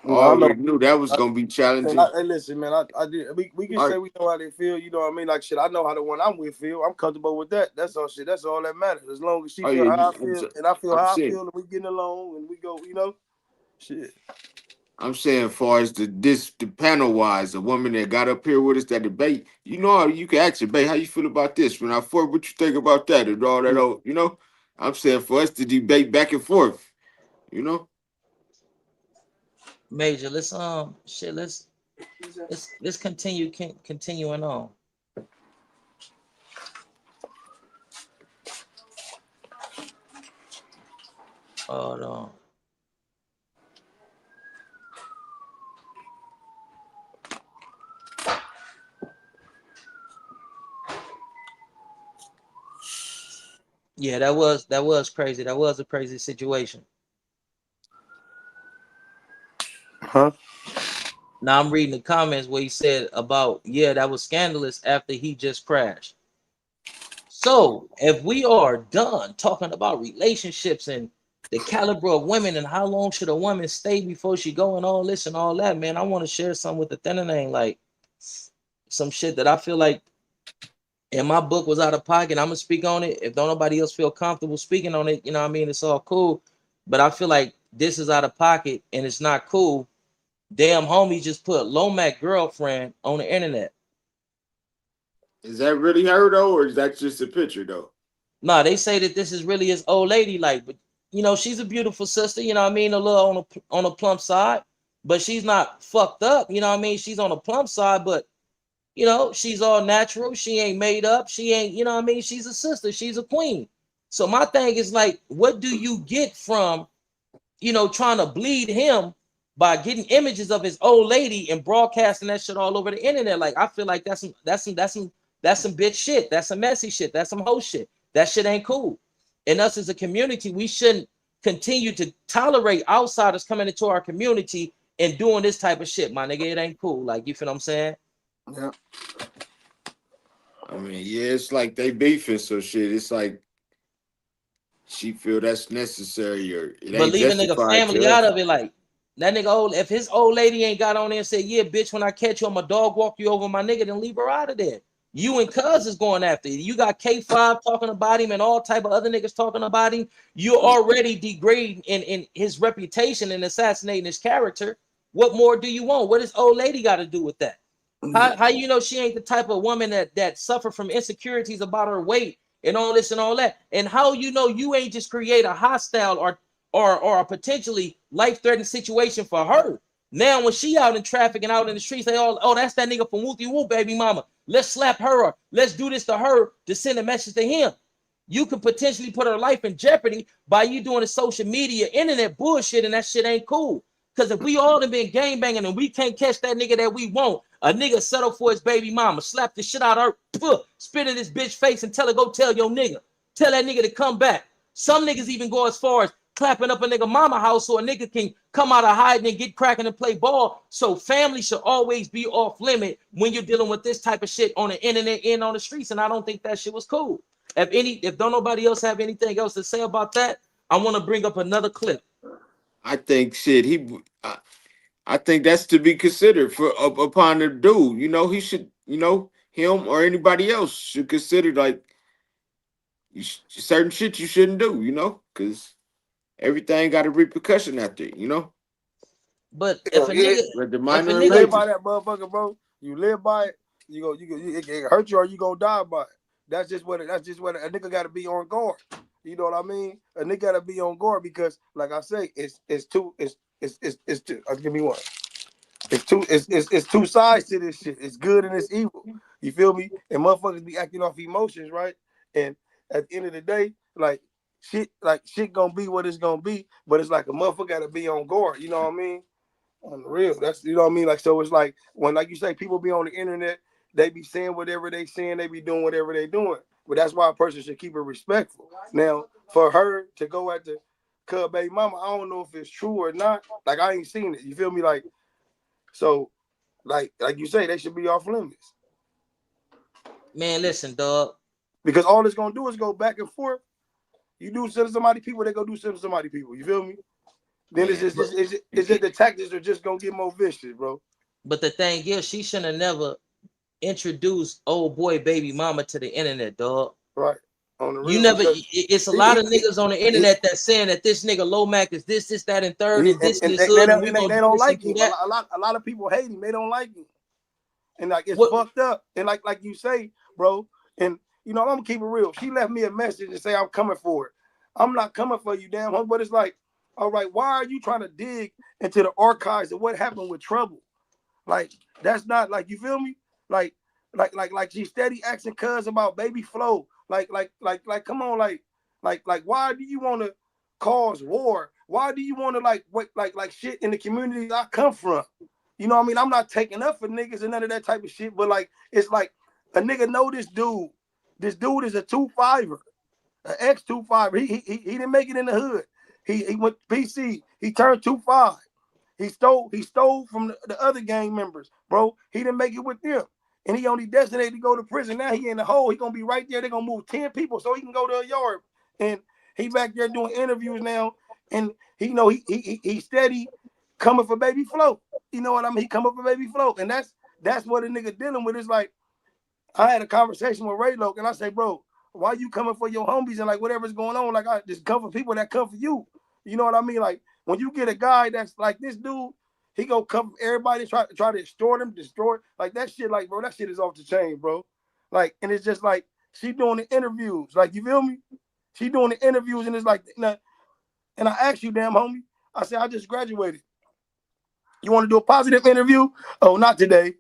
I No, I know. already knew that was gonna be challenging. Hey, listen, man. I did. We can All say right, we know how they feel. You know what I mean? Like shit. I know how the one I'm with feel. I'm comfortable with that. That's all shit. That's all that matters. As long as she oh feel yeah, how I feel and I feel I'm how I saying, feel, and we getting along and we go. Shit. I'm saying, far as the panel wise, the woman that got up here with us that debate, how you can ask debate, how you feel about this? When I fought, what you think about that and all that? I'm saying for us to debate back and forth, Major, let's continuing on. Hold on. Yeah, that was crazy. That was a crazy situation. Huh? Now I'm reading the comments where he said about, yeah, that was scandalous after he just crashed. So if we are done talking about relationships and the caliber of women and how long should a woman stay before she go and all this and all that, man, I want to share something with the thinner name, like some shit that I feel like in my book was out of pocket. I'm gonna speak on it. If don't nobody else feel comfortable speaking on it, you know what I mean? It's all cool. But I feel like this is out of pocket and it's not cool. Damn homie just put Lomac girlfriend on the internet. Is that really her though, or is that just a picture though? Nah, they say that this is really his old lady, like, but you know, she's a beautiful sister, you know what I mean? A little on a plump side, but she's not fucked up, you know what I mean? She's on a plump side, but you know, she's all natural. She ain't made up. She ain't, you know what I mean? She's a sister. She's a queen. So my thing is like, what do you get from, you know, trying to bleed him by getting images of his old lady and broadcasting that shit all over the internet? Like, I feel like that's some bitch shit. That's some messy shit. That's some hoe shit. That shit ain't cool. And us as a community, we shouldn't continue to tolerate outsiders coming into our community and doing this type of shit, my nigga. It ain't cool. Like, you feel what I'm saying? Yeah. I mean, yeah, it's like they beefing, so shit. It's like she feel that's necessary, or it But ain't leave a nigga justified to family her. out of it, like that nigga old. If his old lady ain't got on there and said, "Yeah, bitch, when I catch you, I'm a dog walk you over, my nigga," then leave her out of there. You and Cuz is going after you. You got K5 talking about him and all type of other niggas talking about him. You're already degrading in his reputation and assassinating his character. What more do you want? What does old lady got to do with that? How you know she ain't the type of woman that suffer from insecurities about her weight and all this and all that? And how you know you ain't just create a hostile or a potentially life-threatening situation for her? Now when she out in traffic and out in the streets, they all, oh, that's that nigga from Wooty Woo, baby mama. Let's slap her or let's do this to her to send a message to him. You could potentially put her life in jeopardy by you doing the social media, internet bullshit, and that shit ain't cool. Because if we all done been gang banging and we can't catch that nigga that we want, a nigga settle for his baby mama, slap the shit out of her, spit in his bitch face and tell her, go tell your nigga. Tell that nigga to come back. Some niggas even go as far as clapping up a nigga mama house so a nigga can come out of hiding and get cracking and play ball. So family should always be off limit when you're dealing with this type of shit on the internet and on the streets. And I don't think that shit was cool. If don't nobody else have anything else to say about that, I want to bring up another clip. I think shit. I think that's to be considered for upon the dude. You know, he should. You know, him or anybody else should consider like certain shit you shouldn't do. You know, because everything got a repercussion after it. You know, But Hell yeah. whether if a minor or You live nigga, by major. that motherfucker, bro. You live by it. It can hurt you or you gonna die by it. That's just what a nigga gotta be on guard. You know what I mean? A nigga gotta be on guard because, like I say, it's two. Give me one. It's two sides to this shit. It's good and it's evil. You feel me? And motherfuckers be acting off emotions, right? And at the end of the day, like shit gonna be what it's gonna be. But it's like a motherfucker gotta be on guard. You know what I mean? On the real. That's, you know what I mean? Like, so it's like when, like you say, people be on the internet, they be saying whatever they saying, they be doing whatever they doing. But that's why a person should keep it respectful. Now, for her to go at the Cub baby mama, I don't know if it's true or not. Like, I ain't seen it. You feel me? Like, so like you say, they should be off limits. man, listen, dog. Because all it's gonna do is go back and forth. You do send somebody people, they go do send somebody people. You feel me? Then it's Man, just it's just the tactics are just gonna get more vicious, bro. But the thing is, she shouldn't have never introduced old boy baby mama to the internet, dog. Right. On the You real. never. Because It's a he, lot of he, niggas on the he, internet that saying that this nigga Lomac is this, that, and third, and this in and this they hood, and don't we and they, gonna they do don't this and like do him. that. A lot of people hate him. They don't like him, and like it's What? fucked up. And like you say, bro. And you know, I'm gonna keep it real. She left me a message and say I'm coming for it. I'm not coming for you, damn homie. But it's like, all right, why are you trying to dig into the archives of what happened with Trouble? Like that's not like, you feel me? Like like she steady asking cuz about baby flow. Like come on, like why do you want to cause war? Why do you want to like what like shit in the communities I come from? You know what I mean? I'm not taking up for niggas and none of that type of shit, but like it's like a nigga know this dude. This dude is a 2-5er. X25. He didn't make it in the hood. He went PC. He turned 25. He stole from the other gang members, bro. He didn't make it with them. And he only designated to go to prison. Now he in the hole. He gonna be right there. They're gonna move 10 people so he can go to a yard. And he back there doing interviews now. And he steady coming for baby flow. You know what I mean? He coming for baby flow. And that's what a nigga dealing with. It's like I had a conversation with Ray Loke and I say, bro, why you coming for your homies and like whatever's going on? Like I just come for people that come for you. You know what I mean? Like when you get a guy that's like this dude, he gonna come for everybody try to extort him, destroy like that shit. Like bro, that shit is off the chain, bro. Like and it's just like she doing the interviews. Like you feel me? She doing the interviews and it's like, and I asked you, damn homie. I said I just graduated. You want to do a positive interview? Oh, not today.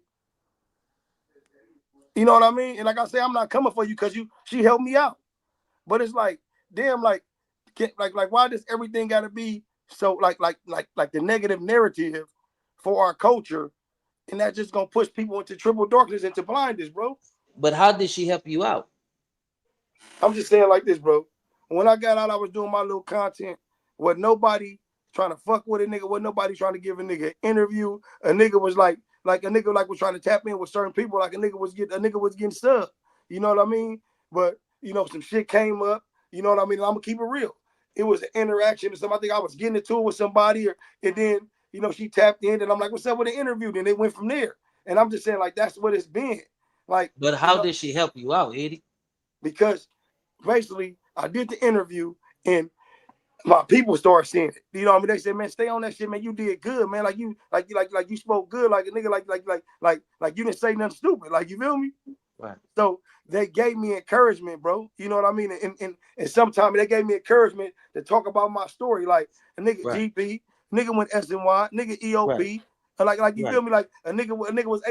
You know what I mean? And like I say, I'm not coming for you because she helped me out. But it's like, damn, like why does everything gotta be so like the negative narrative for our culture, and that's just gonna push people into triple darkness, into blindness, bro. But how did she help you out? I'm just saying like this, bro. When I got out, I was doing my little content. With nobody trying to fuck with a nigga, with nobody trying to give a nigga an interview. A nigga was like a nigga like was trying to tap in with certain people, like a nigga was getting subbed. You know what I mean? But some shit came up. You know what I mean? I'm gonna keep it real. It was an interaction or something. I think I was getting into it with somebody, and then she tapped in, and I'm like, "What's up with the interview?" Then it went from there. And I'm just saying, like, that's what it's been. Like, But how did she help you out, Eddie? because basically I did the interview and my people start seeing it. You know what I mean? They said, man, stay on that shit, man. You did good, man. Like you spoke good, like a nigga, like you didn't say nothing stupid. Like you feel me? Right. So they gave me encouragement, bro. You know what I mean? And sometimes they gave me encouragement to talk about my story. Like a nigga Right. GP, nigga went SNY, nigga EOP. Right. Like you Right. feel me? Like a nigga was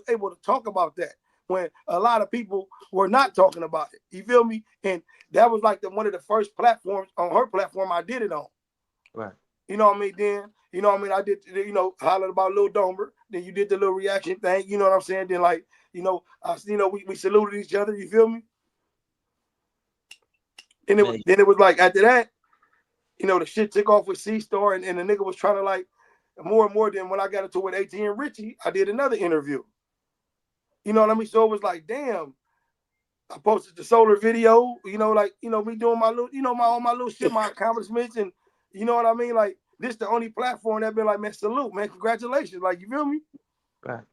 able to talk about that when a lot of people were not talking about it. You feel me? And that was like one of the first platforms on her platform I did it on. Right. You know what I mean? Then, you know what I mean? I did, hollered about Lil Domer. Then you did the little reaction thing. You know what I'm saying? Then like, we saluted each other. You feel me? And then it was like after that, the shit took off with C-Star, and the nigga was trying to like more and more. Than when I got into with AT and Richie, I did another interview. You know what I mean? So it was like, damn. I posted the solar video, me doing my little, all my little shit, my accomplishments, and you know what I mean? Like, this the only platform that been like, man, salute, man, congratulations. Like, you feel me? Right.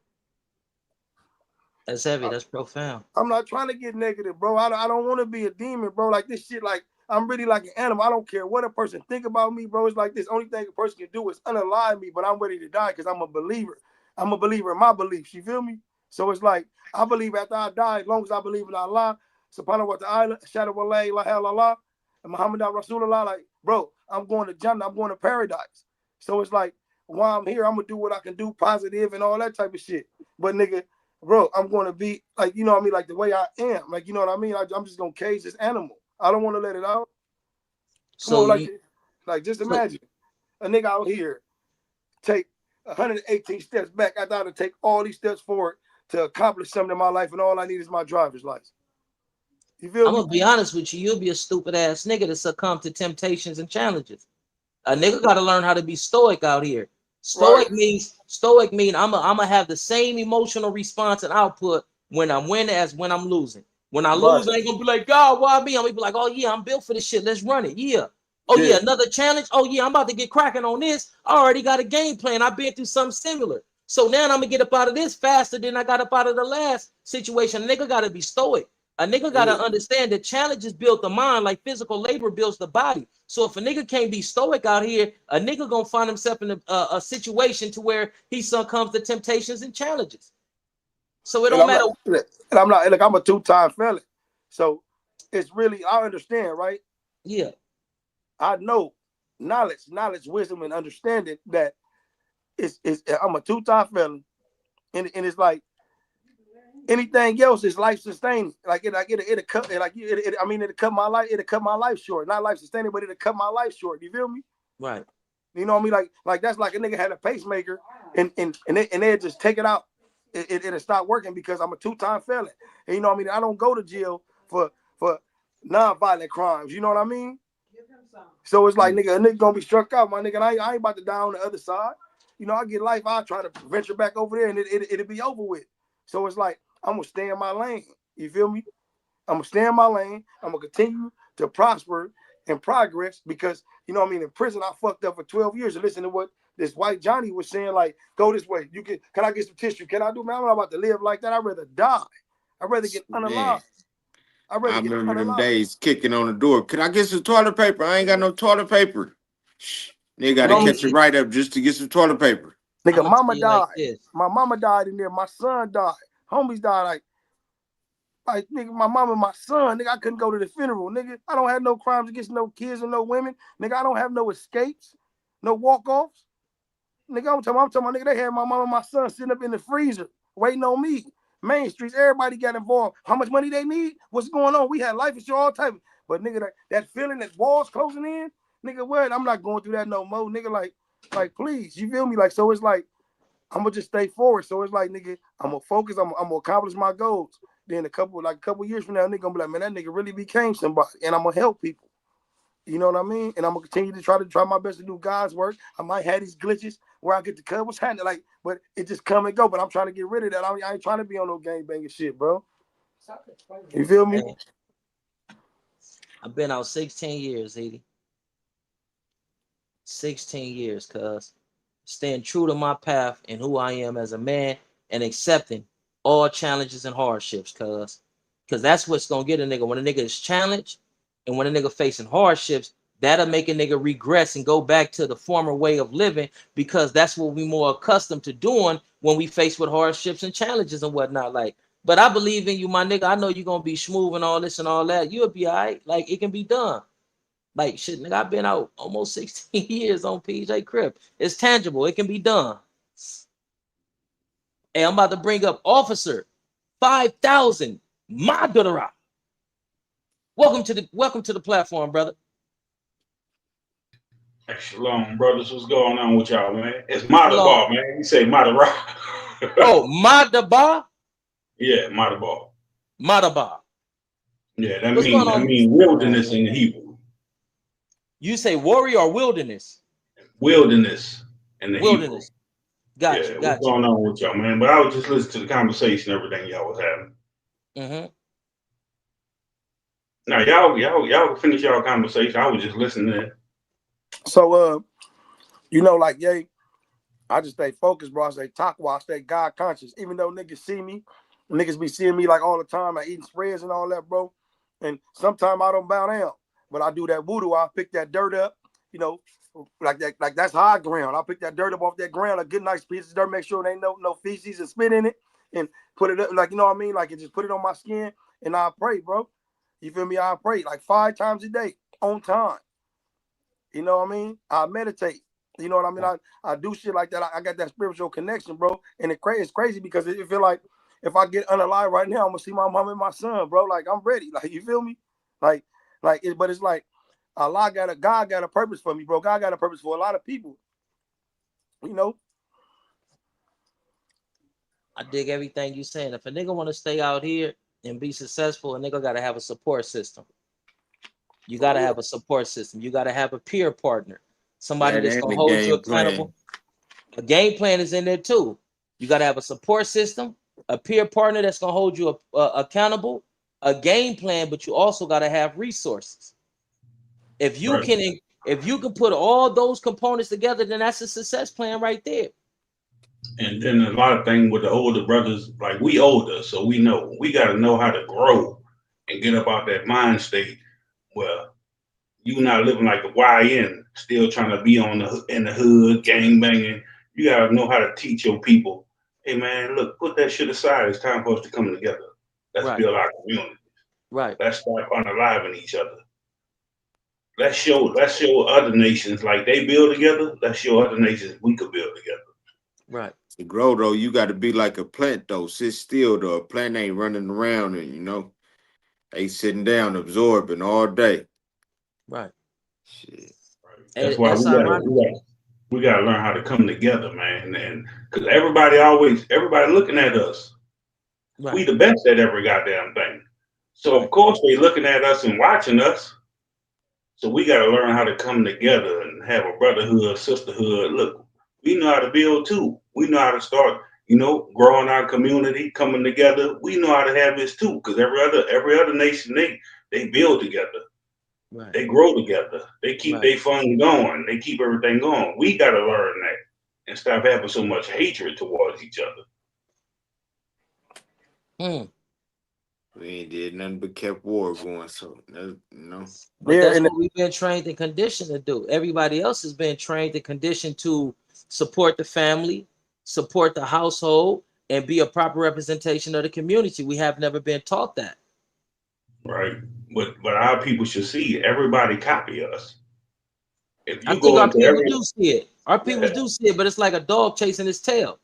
That's heavy. That's profound. I'm not trying to get negative, bro. I don't want to be a demon, bro. Like, this shit, like, I'm really like an animal. I don't care what a person think about me, bro. It's like this. Only thing a person can do is unalive me, but I'm ready to die because I'm a believer. I'm a believer in my beliefs. You feel me? So it's like, I believe after I die, as long as I believe in Allah, subhanahu wa ta'ala, shadu wa la ilaha illallah, and Muhammad Rasulullah, like, bro, I'm going to Jannah, I'm going to paradise. So it's like, while I'm here, I'm going to do what I can do, positive and all that type of shit. But nigga, bro, I'm going to be, like, you know what I mean, like the way I am. Like, you know what I mean? I'm just going to cage this animal. I don't want to let it out. Come on, like just imagine a nigga out here take 118 steps back after I had to take all these steps forward to accomplish something in my life, and all I need is my driver's license. You feel I'm me? gonna be honest with you. You'll be a stupid ass nigga to succumb to temptations and challenges. A nigga got to learn how to be stoic out here. Stoic means I'm gonna have the same emotional response and output when I'm winning as when I'm losing. When I lose, I ain't gonna be like, God, why me? I'm gonna be like, oh yeah, I'm built for this shit. Let's run it. Yeah. Oh yeah, another challenge. Oh yeah, I'm about to get cracking on this. I already got a game plan. I've been through something similar. So now I'm gonna get up out of this faster than I got up out of the last situation. A nigga gotta be stoic. A nigga gotta understand that challenges build the mind like physical labor builds the body. So if a nigga can't be stoic out here, a nigga gonna find himself in a situation to where he succumbs to temptations and challenges. So it don't matter. And I'm not, like, I'm a 2-time felon. So it's really, I understand, right? Yeah. I know knowledge, wisdom, and understanding that I'm a 2-time felon. And it's like, anything else is life sustaining. It'll cut my life short. Not life sustaining, but it'll cut my life short. You feel me? Right. You know what I mean? Like that's like a nigga had a pacemaker and they just take it out. It'll stop working because I'm a 2-time felon. And you know what I mean? I don't go to jail for non-violent crimes. You know what I mean? So it's like, nigga, a nigga gonna be struck out, my nigga. And I ain't about to die on the other side. You know, I get life, I try to venture back over there and it'll be over with. So it's like, I'm gonna stay in my lane. You feel me? I'm gonna stay in my lane. I'm gonna continue to prosper and progress because, you know what I mean? In prison, I fucked up for 12 years. And listen to what this white Johnny was saying, like, go this way. Can I get some tissue? Can I do, man? I'm not about to live like that. I'd rather die. I'd rather get Man, unalive. I'd I rather get remember them unalive. days kicking on the door. Can I get some toilet paper? I ain't got no toilet paper. Shh. Nigga got to Man, catch it right up just to get some toilet paper. I'm Nigga, gonna tell mama you like died. this. My mama died in there. My son died. Homies died. Like nigga, my mama and my son, nigga, I couldn't go to the funeral, nigga. I don't have no crimes against no kids and no women. Nigga, I don't have no escapes, no walk-offs. Nigga, I'm talking about, nigga, they had my mama and my son sitting up in the freezer waiting on me. Main streets, everybody got involved. How much money they need? What's going on? We had life insurance, all type. But nigga, that feeling that walls closing in, nigga, what? I'm not going through that no more, nigga. Like, please, you feel me? Like, so it's like, I'm gonna just stay forward. So it's like, nigga, I'm gonna focus. I'm gonna accomplish my goals. Then a couple years from now, nigga gonna be like, man, that nigga really became somebody, and I'm gonna help people. You know what I mean? And I'm gonna continue to try my best to do God's work. I might have these glitches where I get to cut what's happening, like, but it just come and go. But I'm trying to get rid of that. I ain't trying to be on no gang banging shit, bro. You feel me? Man, I've been out 16 years, Edie. 16 years, cuz. Staying true to my path and who I am as a man and accepting all challenges and hardships, cuz. Because that's what's gonna get a nigga. When a nigga is challenged and when a nigga facing hardships, that'll make a nigga regress and go back to the former way of living because that's what we more accustomed to doing when we face with hardships and challenges and whatnot. Like, but I believe in you, my nigga. I know you're gonna be smooth and all this and all that. You'll be all right. Like, it can be done. Like, shit, nigga, I've been out almost 16 years on PJ Crip. It's tangible. It can be done. Hey, I'm about to bring up Officer 5000 Madara. Welcome to the platform, brother. Shalom, brothers. What's going on with y'all, man? It's Shalom. Madabal, man. You say Madara. Oh, Madaba, Yeah, Madabal. Madaba. Yeah, that What's going mean on? wilderness in the Hebrew. You say warrior or wilderness? Wilderness in the Hebrew. Wilderness. Got you. Yeah, what's Got you. going on with y'all, man? But I was just listening to the conversation, everything y'all was having. Mm-hmm. Now, y'all finish y'all conversation. I was just listening. So you know, like, yeah, I just stay focused, bro. I stay I stay God conscious. Even though niggas see me, niggas be seeing me like all the time. I eating spreads and all that, bro. And sometimes I don't bow down, but I do that voodoo. I pick that dirt up, you know, like that. Like that's high ground. I pick that dirt up off that ground, a good nice piece of dirt. Make sure there ain't no feces and spit in it, and put it up, like, you know what I mean. Like, it just put it on my skin, and I pray, bro. You feel me? I pray like 5 times a day on time. You know what I mean? I meditate. You know what I mean? I do shit like that. I got that spiritual connection, bro. And it's crazy because it feel like if I get unalive right now, I'm gonna see my mom and my son, bro. Like, I'm ready. Like, you feel me? Like, but it's like God got a purpose for me, bro. God got a purpose for a lot of people. You know? I dig everything you saying. If a nigga want to stay out here and be successful, a nigga got to have a support system. You got to have a support system. You got to have a peer partner, somebody That that's ain't gonna the hold you game accountable. plan. A game plan is in there too. You got to have a support system, a peer partner that's gonna hold you accountable, a game plan, but you also got to have resources. If you Right. can, if you can put all those components together, then that's a success plan right there. And then a lot of things with the older brothers, like we older, so we know we got to know how to grow and get up out that mind state where you not living like a YN, still trying to be in the hood, gang banging. You gotta know how to teach your people. Hey man, look, put that shit aside. It's time for us to come together. Let's Right, build our community. right, Let's start unaliving each other. Let's show other nations like they build together. Let's show other nations we could build together. right, To grow though, you got to be like a plant though. Sit still though. A plant ain't running around and they sitting down absorbing all day. right. Shit. Right? That's And why that's ironic. we gotta learn how to come together, man. And because everybody looking at us. We Right, the best at every goddamn thing. So of Right. course they looking at us and watching us. So we got to learn how to come together and have a brotherhood, sisterhood. Look, we know how to build too. We know how to start, growing our community, coming together. We know how to have this too, because every other nation they build together, Right. they grow together, they keep Right. their fun going, they keep everything going. We got to learn that and stop having so much hatred towards each other. Hmm. We ain't did nothing but kept war going. So But Yeah, that's and what we've been trained and conditioned to do. Everybody else has been trained and conditioned to support the family, support the household, and be a proper representation of the community. We have never been taught that. Right? But our people should see everybody copy us. If I you think go our into people every do see it. Our people yeah, do see it, but it's like a dog chasing his tail.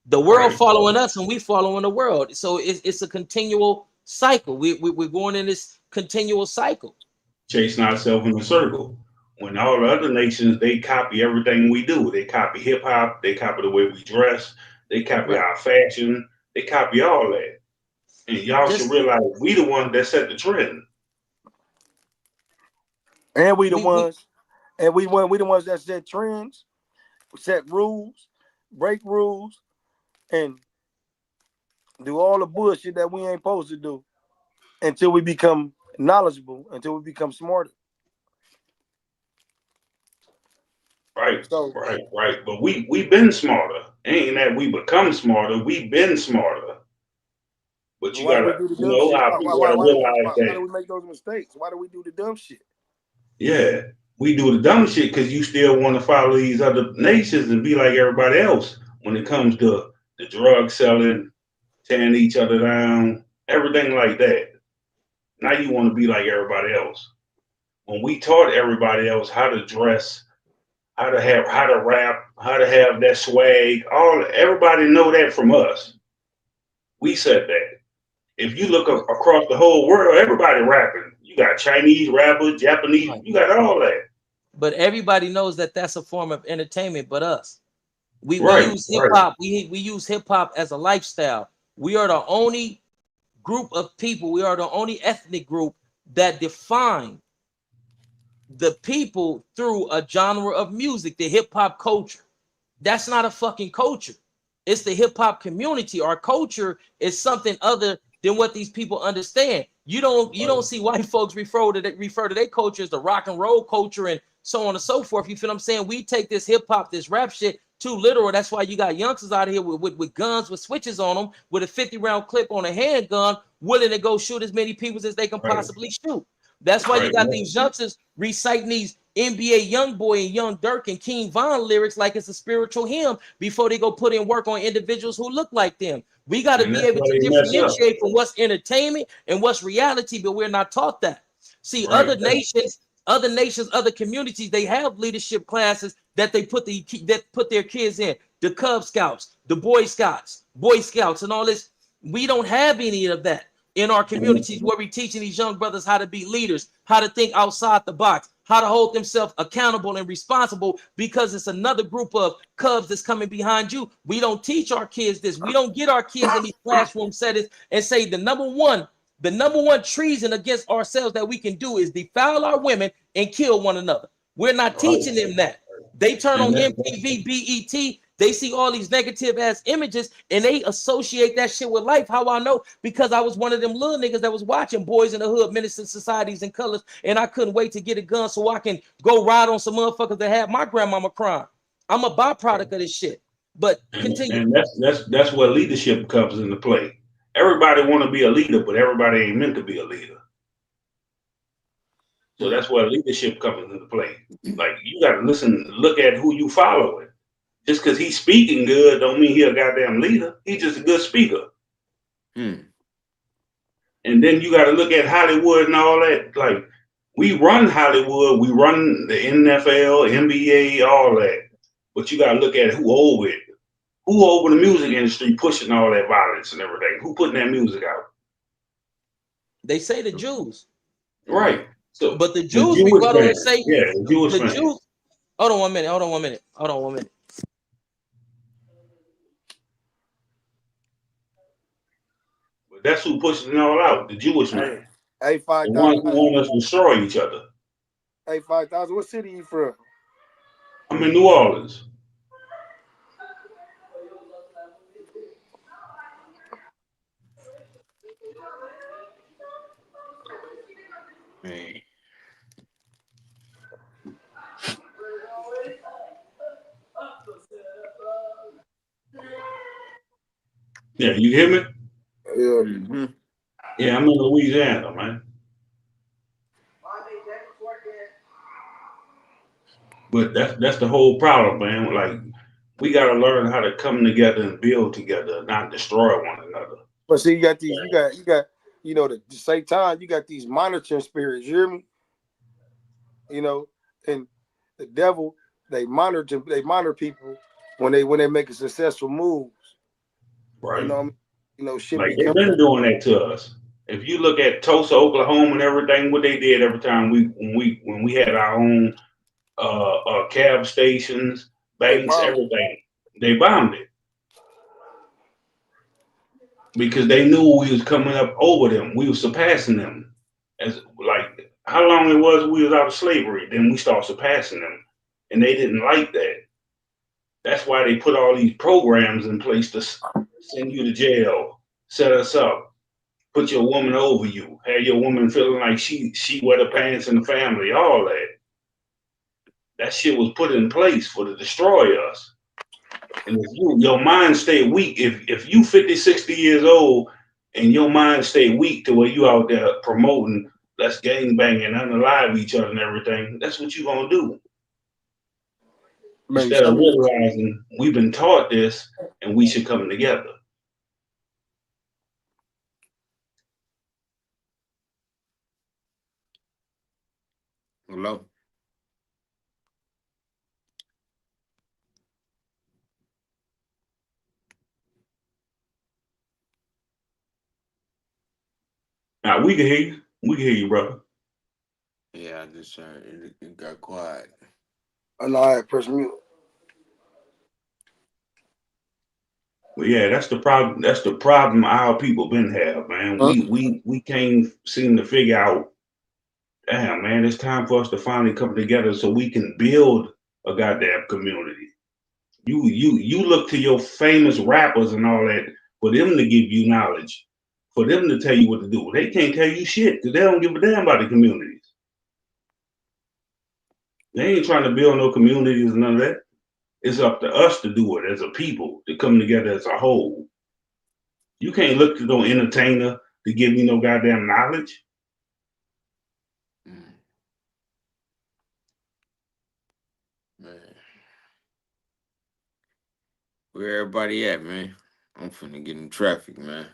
The world right, following us and we following the world. So it's a continual cycle. We're going in this continual cycle. chasing ourselves in a circle. When all the other nations they copy everything we do. They copy hip hop, they copy the way we dress, they copy Right. our fashion, they copy all that. And y'all should Just realize we the ones that set the trend. we the we ones, we the ones that set trends, set rules, break rules, and do all the bullshit that we ain't supposed to do until we become knowledgeable, until we become smarter. Right, So right. But we been smarter. Ain't that we become smarter, we been smarter. But you why do we gotta, do the dumb shit? how people gotta realize Why that. do we make those mistakes? Why do we do the dumb shit? Yeah, we do the dumb shit because you still want to follow these other nations and be like everybody else when it comes to the drug selling, tearing each other down, everything like that. Now you want to be like everybody else. When we taught everybody else how to dress, how to rap, how to have that swag, everybody know that from us. We said that. If you look but across the whole world, everybody rapping. You got Chinese rappers, Japanese, right. you got all that. But everybody knows that that's a form of entertainment. But us, we Right, use hip right. hop. We use hip hop as a lifestyle. We are the only group of people. We are the only ethnic group that define the people through a genre of music, the hip hop culture. That's not a fucking culture. It's the hip hop community. Our culture is something other than what these people understand. You don't see white folks refer to their culture as the rock and roll culture and so on and so forth. You feel what I'm saying? We take this hip hop, this rap shit too literal. That's why you got youngsters out here with guns with switches on them, with a 50-round clip on a handgun, willing to go shoot as many people as they can Right, possibly shoot. That's why you right. got these youngsters reciting these NBA Young Boy and Young Dirk and King Von lyrics like it's a spiritual hymn before they go put in work on individuals who look like them. We got to And be that's able why to they mess up. differentiate from what's entertainment and what's reality, but we're not taught that. See, Right. other nations, other communities, they have leadership classes that that put their kids in. The Cub Scouts, the Boy Scouts, and all this. We don't have any of that in our And, communities where we're teaching these young brothers how to be leaders, how to think outside the box, how to hold themselves accountable and responsible because it's another group of cubs that's coming behind you. We don't teach our kids this. We don't get our kids in these classroom settings and say the number one treason against ourselves that we can do is defile our women and kill one another. We're not teaching right. them that. They turn And on that's MTV, BET, they see all these negative ass images and they associate that shit with life. How I know? Because I was one of them little niggas that was watching Boys in the Hood, Minister Societies and Colors, and I couldn't wait to get a gun so I can go ride on some motherfuckers that had my grandmama crying. I'm a byproduct of this shit. But continue. and that's where leadership comes into play. Everybody want to be a leader, but everybody ain't meant to be a leader. So Hmm. that's where leadership comes into play. Like you got to look at who you following. Just because he's speaking good, don't mean he a goddamn leader. He's just a good speaker. Hmm. And then you got to look at Hollywood and all that. Like we run Hollywood, we run the NFL, NBA, all that. But you got to look at who over it. Who over the music industry pushing all that violence and everything? Who putting that music out? They say the Jews, Right. Right. So but the the Jews Jewish rebuttal and fans, say yeah, the Jewish the fans. Jews. Hold on 1 minute. Hold on 1 minute. Hold on 1 minute. But that's who pushing it all out, the Jewish Hey, man. Hey, The ones who 5,000. want us to destroy each other. Hey, 5,000. What city you from? I'm in New Orleans. Man. Yeah, you hear me? Yeah. Mm-hmm. Yeah, I'm in Louisiana, man. But that's the whole problem, man. Like we gotta learn how to come together and build together, not destroy one another. But see, you got these. You got. At the same time, you got these monitoring spirits. You hear me? And the devil, they monitor people when they make a successful moves. You Right? know what I mean? Shit Like they've become been doing that to us. If you look at Tulsa, Oklahoma, and everything, what they did every time we had our own cab stations, they banks, bomb. everything, they bombed it because they knew we was coming up over them. We was surpassing them. As like how long it was we was out of slavery, then we start surpassing them, and they didn't like that. That's why they put all these programs in place to send you to jail, set us up, put your woman over you, have your woman feeling like she wear the pants in the family, all that. That shit was put in place for to destroy us. And if your mind stay weak, if you 50, 60 years old and your mind stay weak to where you out there promoting let's gang bang and unalive each other and everything, that's what you gonna do. Man, Instead of realizing we've been taught this and we should come together. Hello. Now we can hear you. We can hear you, brother. Yeah, I just heard it got quiet. I know I had press mute. But yeah, that's the problem. That's the problem our people been have, man. Huh? We can't seem to figure out. Damn, man, it's time for us to finally come together so we can build a goddamn community. You look to your famous rappers and all that for them to give you knowledge, for them to tell you what to do. They can't tell you shit because they don't give a damn about the communities. They ain't trying to build no communities and none of that. It's up to us to do it as a people to come together as a whole. You can't look to no entertainer to give you no goddamn knowledge. Mm, man. Where everybody at, man? I'm finna get in traffic, man.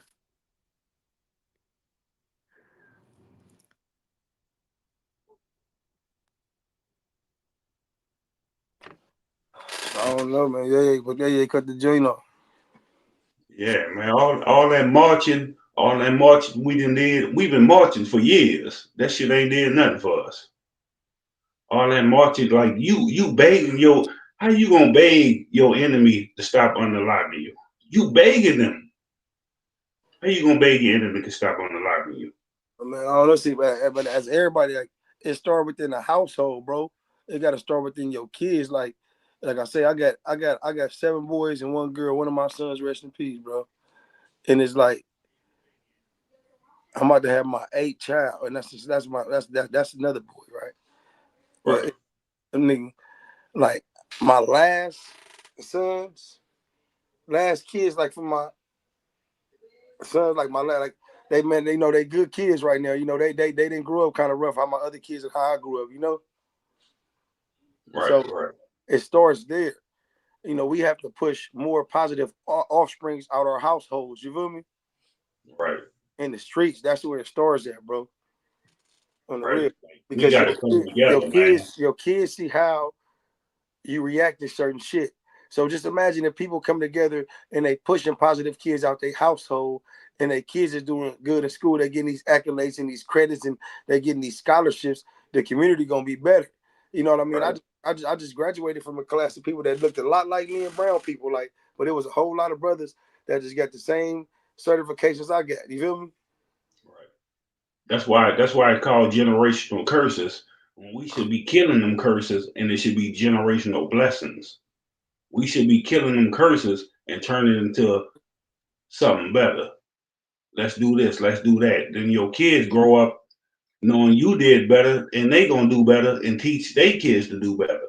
I don't know, man. Yeah, cut the joint off. Yeah, man. All that marching we done did. We've been marching for years. That shit ain't did nothing for us. All that marching, like you begging your, how you gonna beg your enemy to stop unaliving you? You begging them. How you gonna beg your enemy to stop unaliving you? I mean, I don't know, see, but as everybody, like, it start within the household, bro. It got to start within your kids. Like I say, I got 7 boys and 1 girl. One of my sons, rest in peace, bro. And it's like I'm about to have my 8th child, and that's another boy, right? Right, But I mean, like my last sons, last kids, like for my sons, like my last, like they know they good kids right now. They didn't grow up kind of rough. How my other kids and how I grew up. right, So right, it starts there. We have to push more positive offsprings out our households. You feel me? right, In the streets, that's where it starts at, bro. On the right. real, Like, we because gotta come together, man. your kids see how you react to certain shit. So just imagine if people come together and they pushing positive kids out their household, and their kids is doing good in school. They're getting these accolades and these credits, and they're getting these scholarships. The community gonna be better. You know what I mean? Right, I just graduated from a class of people that looked a lot like me and brown people, like, but it was a whole lot of brothers that just got the same certifications I got. You feel me? right. That's why it's called generational curses. We should be killing them curses, and it should be generational blessings. We should be killing them curses and turning it into something better. Let's do this. Let's do that. Then your kids grow up knowing you did better, and they gonna do better and teach their kids to do better.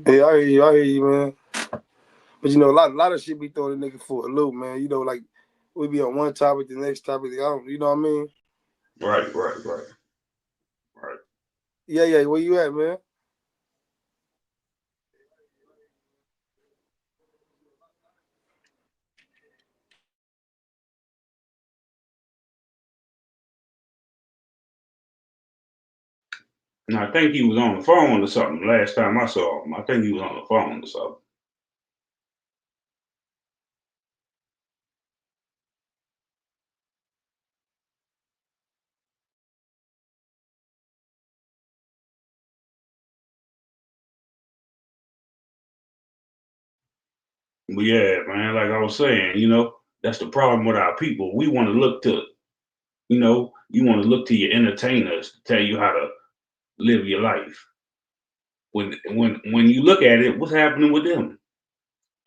Yeah, I hear you, man. But you know, a lot of shit be throwing the nigga for a loop, man. You know, like we be on one topic, the next topic, I don't, you know what I mean? Right. Yeah, where you at, man? And I think he was on the phone or something last time I saw him. I think he was on the phone or something. But yeah, man, like I was saying, that's the problem with our people. We want to look to, you want to look to your entertainers to tell you how to live your life. When you look at it, what's happening with them?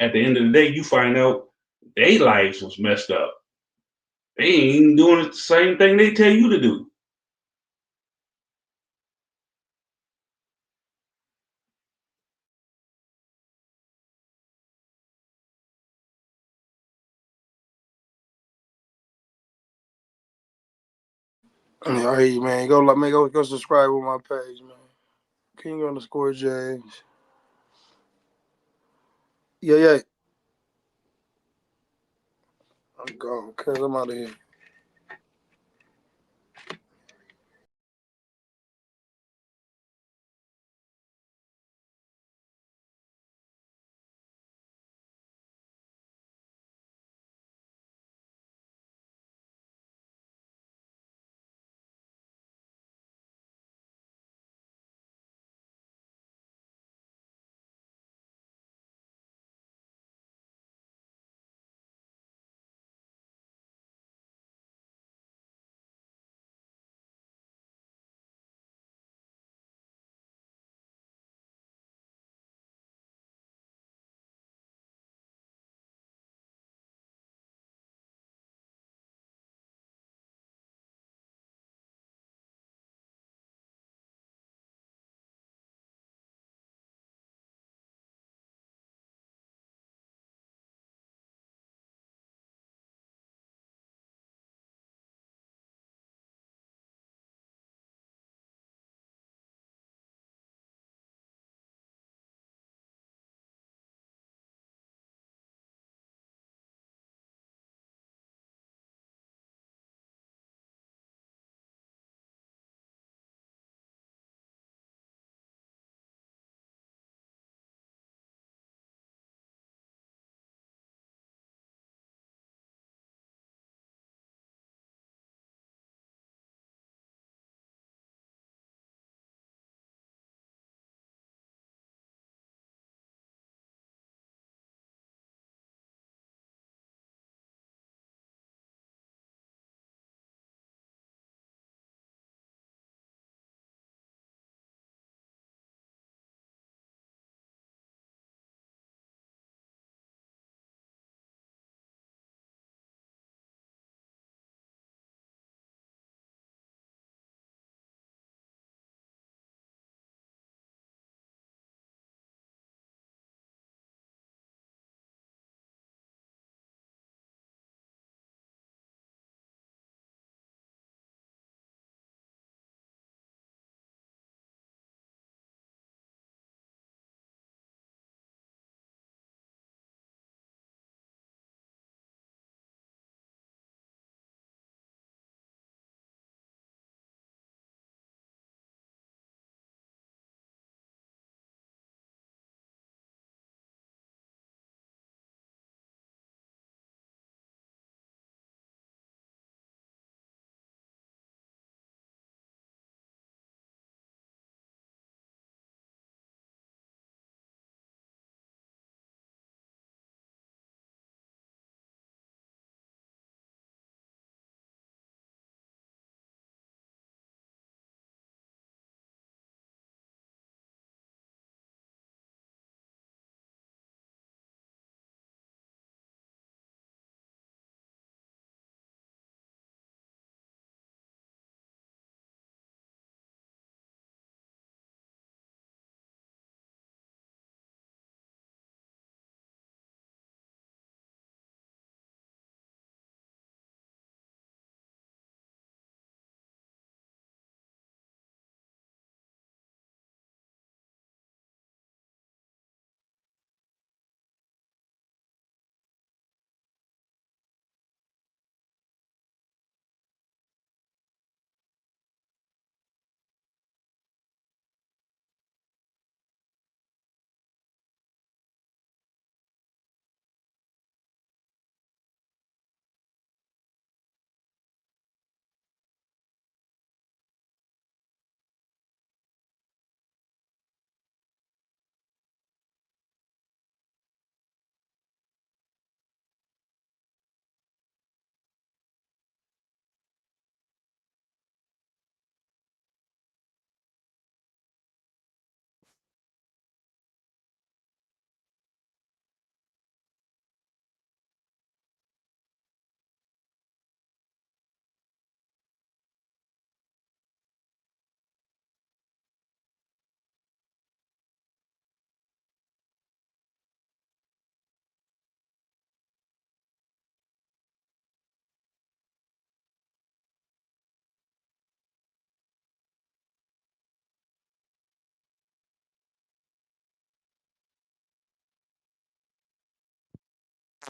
At the end of the day, you find out their lives was messed up. They ain't doing the same thing they tell you to do. Yeah, I hear you, man. Go like, man, go subscribe on my page, man. King_James. Yeah. I'm gone, cuz I'm out of here.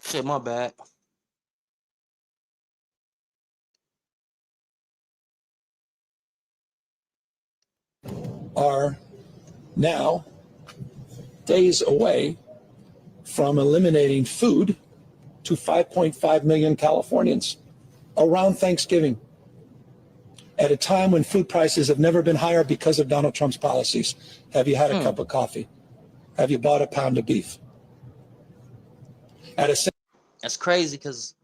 Shit, my bad. Are now days away from eliminating food to 5.5 million Californians around Thanksgiving, at a time when food prices have never been higher because of Donald Trump's policies. Have you had a cup of coffee? Have you bought a pound of beef? That's crazy because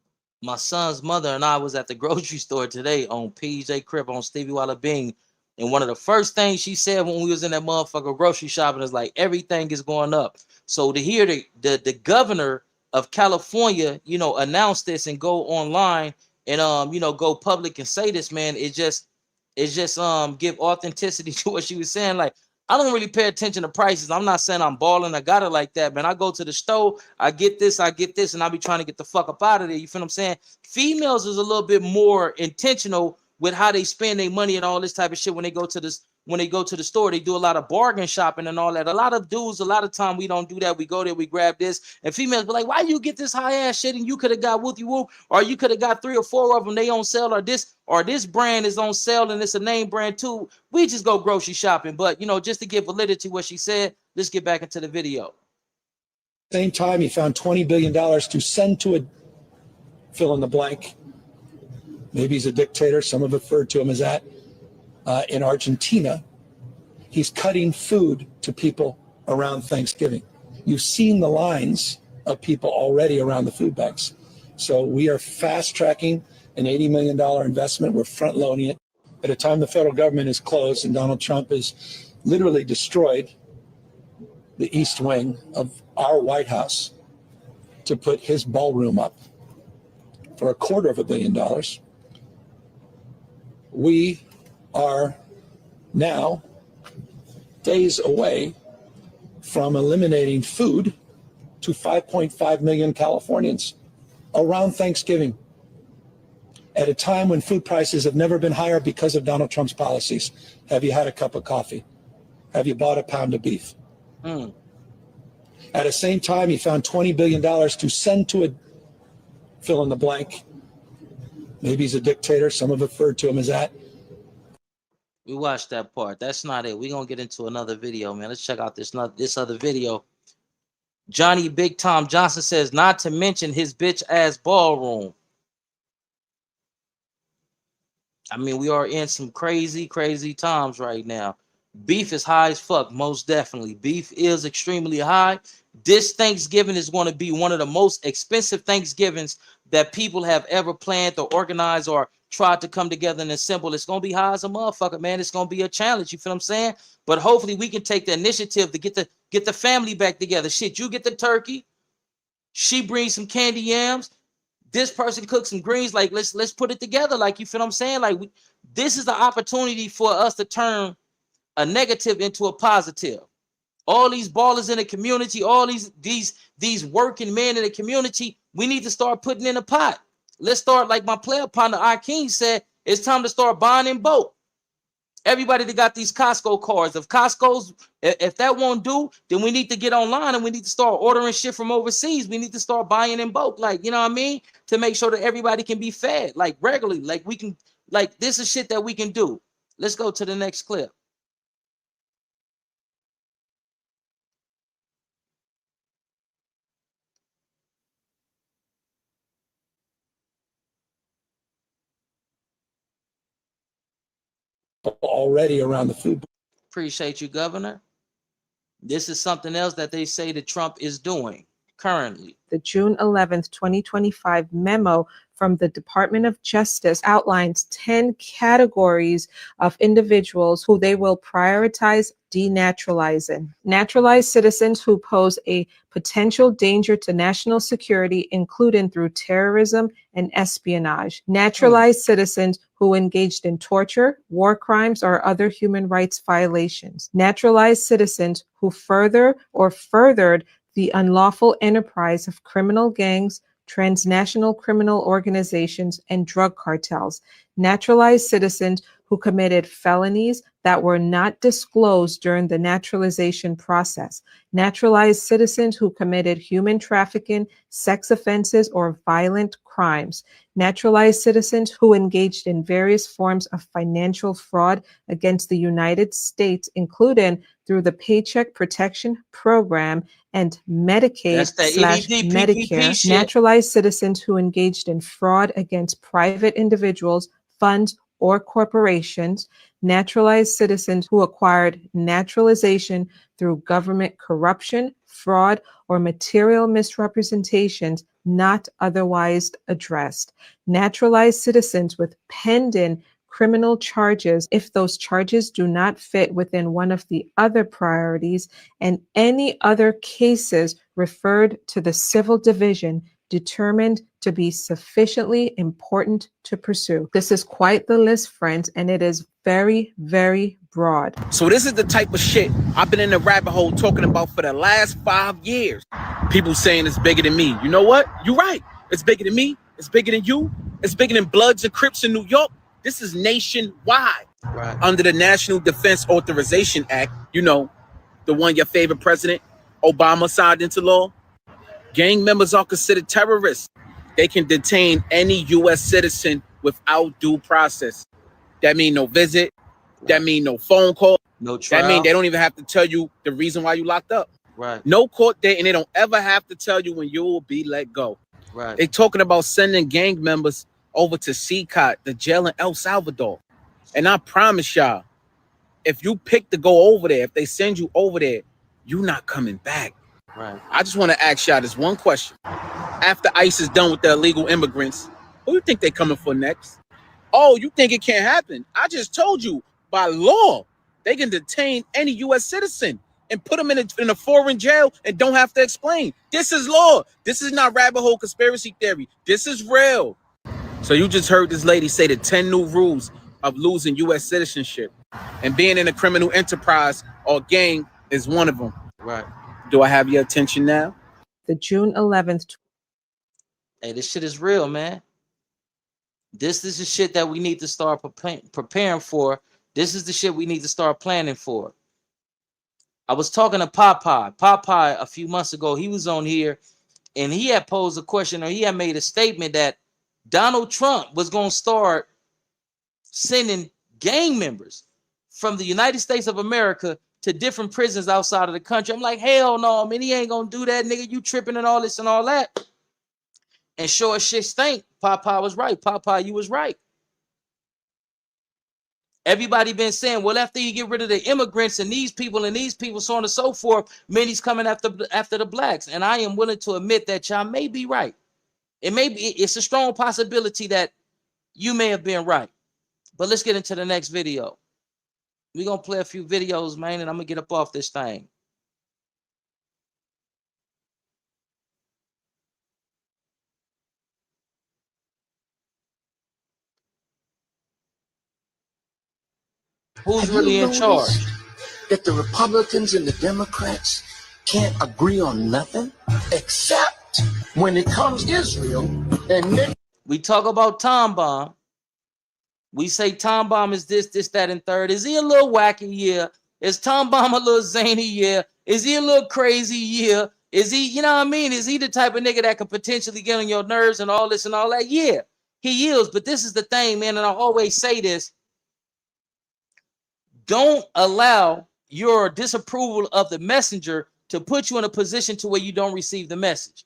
my son's mother and I was at the grocery store today on PJ Crib on Stevie Walla Bing. And one of the first things she said when we was in that motherfucker grocery shopping is like, everything is going up. So to hear the governor of California, you know, announce this and go online and you know, go public and say this, man, it just give authenticity to what she was saying. Like, I don't really pay attention to prices. I'm not saying I'm balling. I got it like that, man. I go to the store, I get this, and I be trying to get the fuck up out of there. You feel what I'm saying? Females is a little bit more intentional with how they spend their money and all this type of shit when they go to this. When they go to the store, they do a lot of bargain shopping and all that. A lot of dudes, a lot of time we don't do that. We go there, we grab this, and females be like, "Why you get this high ass shit and you could have got whoopty whoop, or you could have got 3 or 4 of them. They on sale, or this brand is on sale and it's a name brand too." We just go grocery shopping. But you know, just to give validity to what she said, let's get back into the video. Same time, he found $20 billion to send to a fill in the blank. Maybe he's a dictator. Some have referred to him as that. In Argentina, he's cutting food to people around Thanksgiving. You've seen the lines of people already around the food banks. So we are fast tracking an $80 million investment. We're front loading it at a time the federal government is closed and Donald Trump has literally destroyed the East Wing of our White House to put his ballroom up for $250 million. We are now days away from eliminating food to 5.5 million Californians around Thanksgiving, at a time when food prices have never been higher because of Donald Trump's policies. Have you had a cup of coffee? Have you bought a pound of beef? At the same time, he found $20 billion to send to a fill in the blank. Maybe he's a dictator. Some have referred to him as that. We watched that part. That's not it. We're gonna get into another video, man. Let's check out this other video. Johnny Big Tom Johnson says, not to mention his bitch ass ballroom. I mean, we are in some crazy, crazy times right now. Beef is high as fuck, most definitely. Beef is extremely high. This Thanksgiving is going to be one of the most expensive Thanksgivings that people have ever planned or organized or tried to come together and assemble. It's going to be high as a motherfucker, man. It's going to be a challenge. You feel what I'm saying? But hopefully we can take the initiative to get the family back together. Shit, you get the turkey. She brings some candy yams. This person cooks some greens. Like, let's put it together. Like, you feel what I'm saying? Like, this is the opportunity for us to turn a negative into a positive. All these ballers in the community, all these working men in the community, we need to start putting in a pot. Let's start, like my player partner Akeem said, it's time to start buying in bulk. Everybody that got these Costco cards, if that won't do, then we need to get online and we need to start ordering shit from overseas. We need to start buying in bulk, like, you know what I mean, to make sure that everybody can be fed, like, regularly. Like, we can, like, this is shit that we can do. Let's go to the next clip. Already around the food. Appreciate you, Governor. This is something else that they say that Trump is doing currently. The June 11th, 2025 memo from the Department of Justice outlines 10 categories of individuals who they will prioritize denaturalizing. Naturalized citizens who pose a potential danger to national security, including through terrorism and espionage. Naturalized citizens who engaged in torture, war crimes, or other human rights violations. Naturalized citizens who further or furthered the unlawful enterprise of criminal gangs, transnational criminal organizations, and drug cartels. Naturalized citizens who committed felonies that were not disclosed during the naturalization process, naturalized citizens who committed human trafficking, sex offenses, or violent crimes, naturalized citizens who engaged in various forms of financial fraud against the United States, including through the Paycheck Protection Program and Medicaid That's that slash EDD PPP Medicare, shit. naturalized citizens who engaged in fraud against private individuals, funds, or corporations, naturalized citizens who acquired naturalization through government corruption, fraud, or material misrepresentations not otherwise addressed, naturalized citizens with pending criminal charges if those charges do not fit within one of the other priorities, and any other cases referred to the civil division determined to be sufficiently important to pursue. This is quite the list, friends, and it is very, very broad. So this is the type of shit I've been in the rabbit hole talking about for the last 5 years. People saying it's bigger than me. You know what? You're right. It's bigger than me. It's bigger than you. It's bigger than Bloods and Crips in New York. This is nationwide. Right. Under the National Defense Authorization Act, you know, the one your favorite president, Obama, signed into law. Gang members are considered terrorists. They can detain any U.S. citizen without due process. That mean no visit. That mean no phone call. No trial. That mean they don't even have to tell you the reason why you locked up. Right. No court date, and they don't ever have to tell you when you will be let go. Right. They talking about sending gang members over to CCOT, the jail in El Salvador. And I promise y'all, if you pick to go over there, if they send you over there, you not coming back. Right. I just want to ask y'all this one question. After ICE is done with the illegal immigrants, who you think they coming for next? Oh, you think it can't happen? I just told you, by law, they can detain any U.S. citizen and put them in a foreign jail and don't have to explain. This is law. This is not rabbit hole conspiracy theory. This is real. So you just heard this lady say the 10 new rules of losing U.S. citizenship, and being in a criminal enterprise or gang is one of them. Right. Do I have your attention now? The June 11th. Hey, this shit is real, man. This is the shit that we need to start preparing for. This is the shit we need to start planning for. I was talking to Popeye. Popeye a few months ago, he was on here and he had posed a question, or he had made a statement that Donald Trump was going to start sending gang members from the United States of America to different prisons outside of the country. I'm like, hell no, man, he ain't going to do that, nigga. You tripping and all this and all that. And sure as shit stink, Popeye was right. Popeye, you was right. Everybody been saying, well, after you get rid of the immigrants and these people, so on and so forth, man, he's coming after the blacks. And I am willing to admit that y'all may be right. It's a strong possibility that you may have been right. But let's get into the next video. We're going to play a few videos, man, and I'm going to get up off this thing. Who's really in charge? That the Republicans and the Democrats can't agree on nothing except when it comes to Israel. And then we talk about Tom Bomb. We say Tom Bomb is this, that, and third. Is he a little wacky? Yeah. Is Tom Bomb a little zany? Yeah. Is he a little crazy? Yeah. Is he, you know what I mean? Is he the type of nigga that could potentially get on your nerves and all this and all that? Yeah, he is. But this is the thing, man, and I always say this. Don't allow your disapproval of the messenger to put you in a position to where you don't receive the message.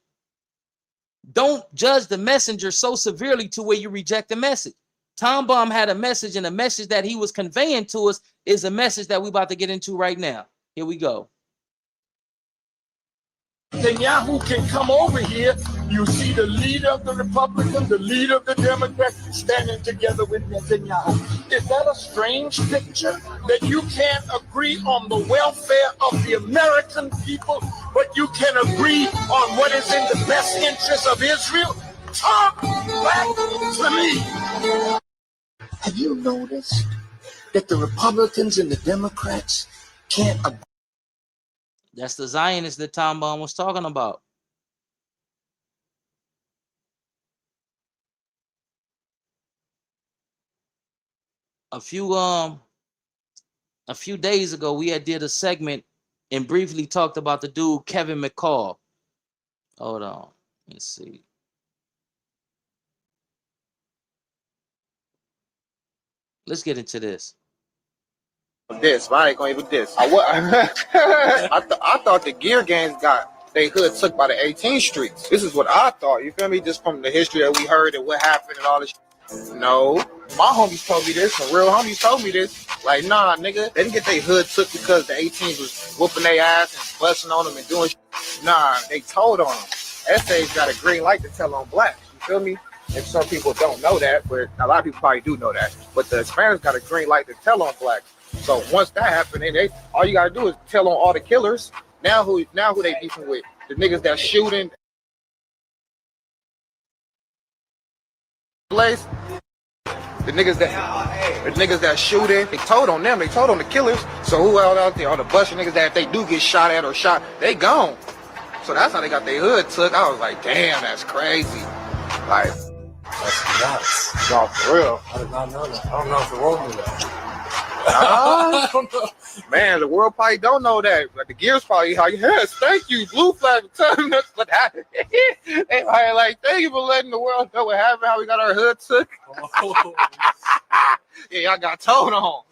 Don't judge the messenger so severely to where you reject the message. Tom Bomb had a message, and the message that he was conveying to us is a message that we're about to get into right now. Here we go. Netanyahu can come over here. You see the leader of the Republicans, the leader of the Democrats standing together with Netanyahu. Is that a strange picture? That you can't agree on the welfare of the American people, but you can agree on what is in the best interest of Israel? Talk back to me. Have you noticed that the Republicans and the Democrats can't agree? That's the Zionists that Tom Bomb was talking about. a few days ago, we had did a segment and briefly talked about the dude Kevin McCall. Hold on, let's see. Let's get into this. This, I ain't gonna even this. I thought the gear gangs got they hood took by the 18th streets. This is what I thought. You feel me? Just from the history that we heard and what happened and all this. No, my homies told me this. Some real homies told me this. Like, nah, nigga, they didn't get their hood took because the 18s was whooping their ass and busting on them and doing shit. Nah, they told on them. SA's got a green light to tell on blacks. You feel me? And some people don't know that, but a lot of people probably do know that. But the Spanish got a green light to tell on blacks. So once that happened, and all you gotta do is tell on all the killers. Now who they beefing with? The niggas that shooting. Place. The niggas that shooting, they told on them, they told on the killers. So who else out there? All the busting niggas that if they do get shot at or shot, they gone. So that's how they got their hood took. I was like, damn, that's crazy. Like, that's nuts. No, for real. I did not know that. I don't know if the world knew that. I don't know. Man, the world probably don't know that. But the gears probably like, yes, thank you, Blue Flag, for telling us what happened. They probably like, thank you for letting the world know what happened, how we got our hood took. Yeah, y'all got told on.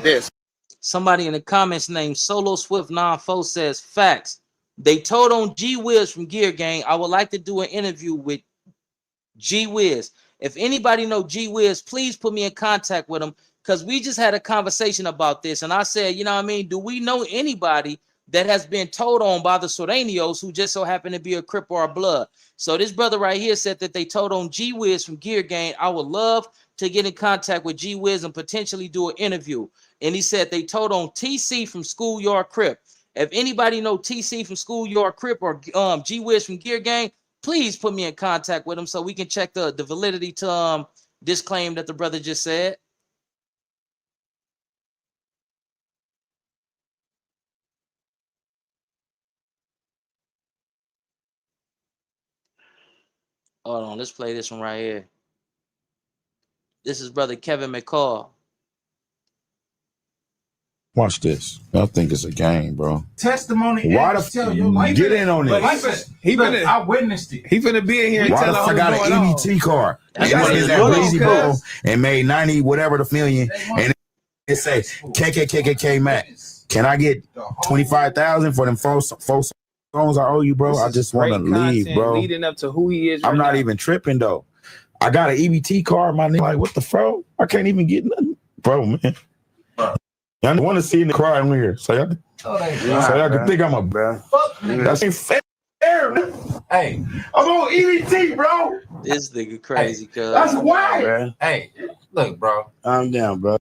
This. Somebody in the comments named Solo Swift 94 says, facts. They told on G Wiz from Gear Gang. I would like to do an interview with G Wiz. If anybody know G Wiz, please put me in contact with him, because we just had a conversation about this. And I said, you know what I mean? Do we know anybody that has been told on by the Soranios who just so happen to be a Crip or a Blood? So this brother right here said that they told on G Wiz from Gear Gang. I would love to get in contact with G Wiz and potentially do an interview. And he said they told on TC from Schoolyard Crip. If anybody know TC from Schoolyard Crip or G Wiz from Gear Gang, please put me in contact with him so we can check the validity to this claim that the brother just said. Hold on, let's play this one right here. This is brother Kevin McCall. Watch this. I think it's a game, bro. Testimony. Why the fuck you get in on this? I witnessed it. He finna be in here and tell us I got an EBT card. That's that Breezy Bro and made 90 whatever the million, and it say KKKKK Max. Can I get 25,000 for them four songs I owe you, bro? I just want to leave, bro. Leading up to who he is. I'm not even tripping though. I got an EBT card, my nigga. Like, what the fuck? I can't even get nothing, bro, man. Y'all want to see me cry in here, so y'all can think I'm a bad. That's ain't fair. Hey, I'm on EBT, bro. This nigga crazy, cuz. That's why. Hey, look, bro. I'm down, bro.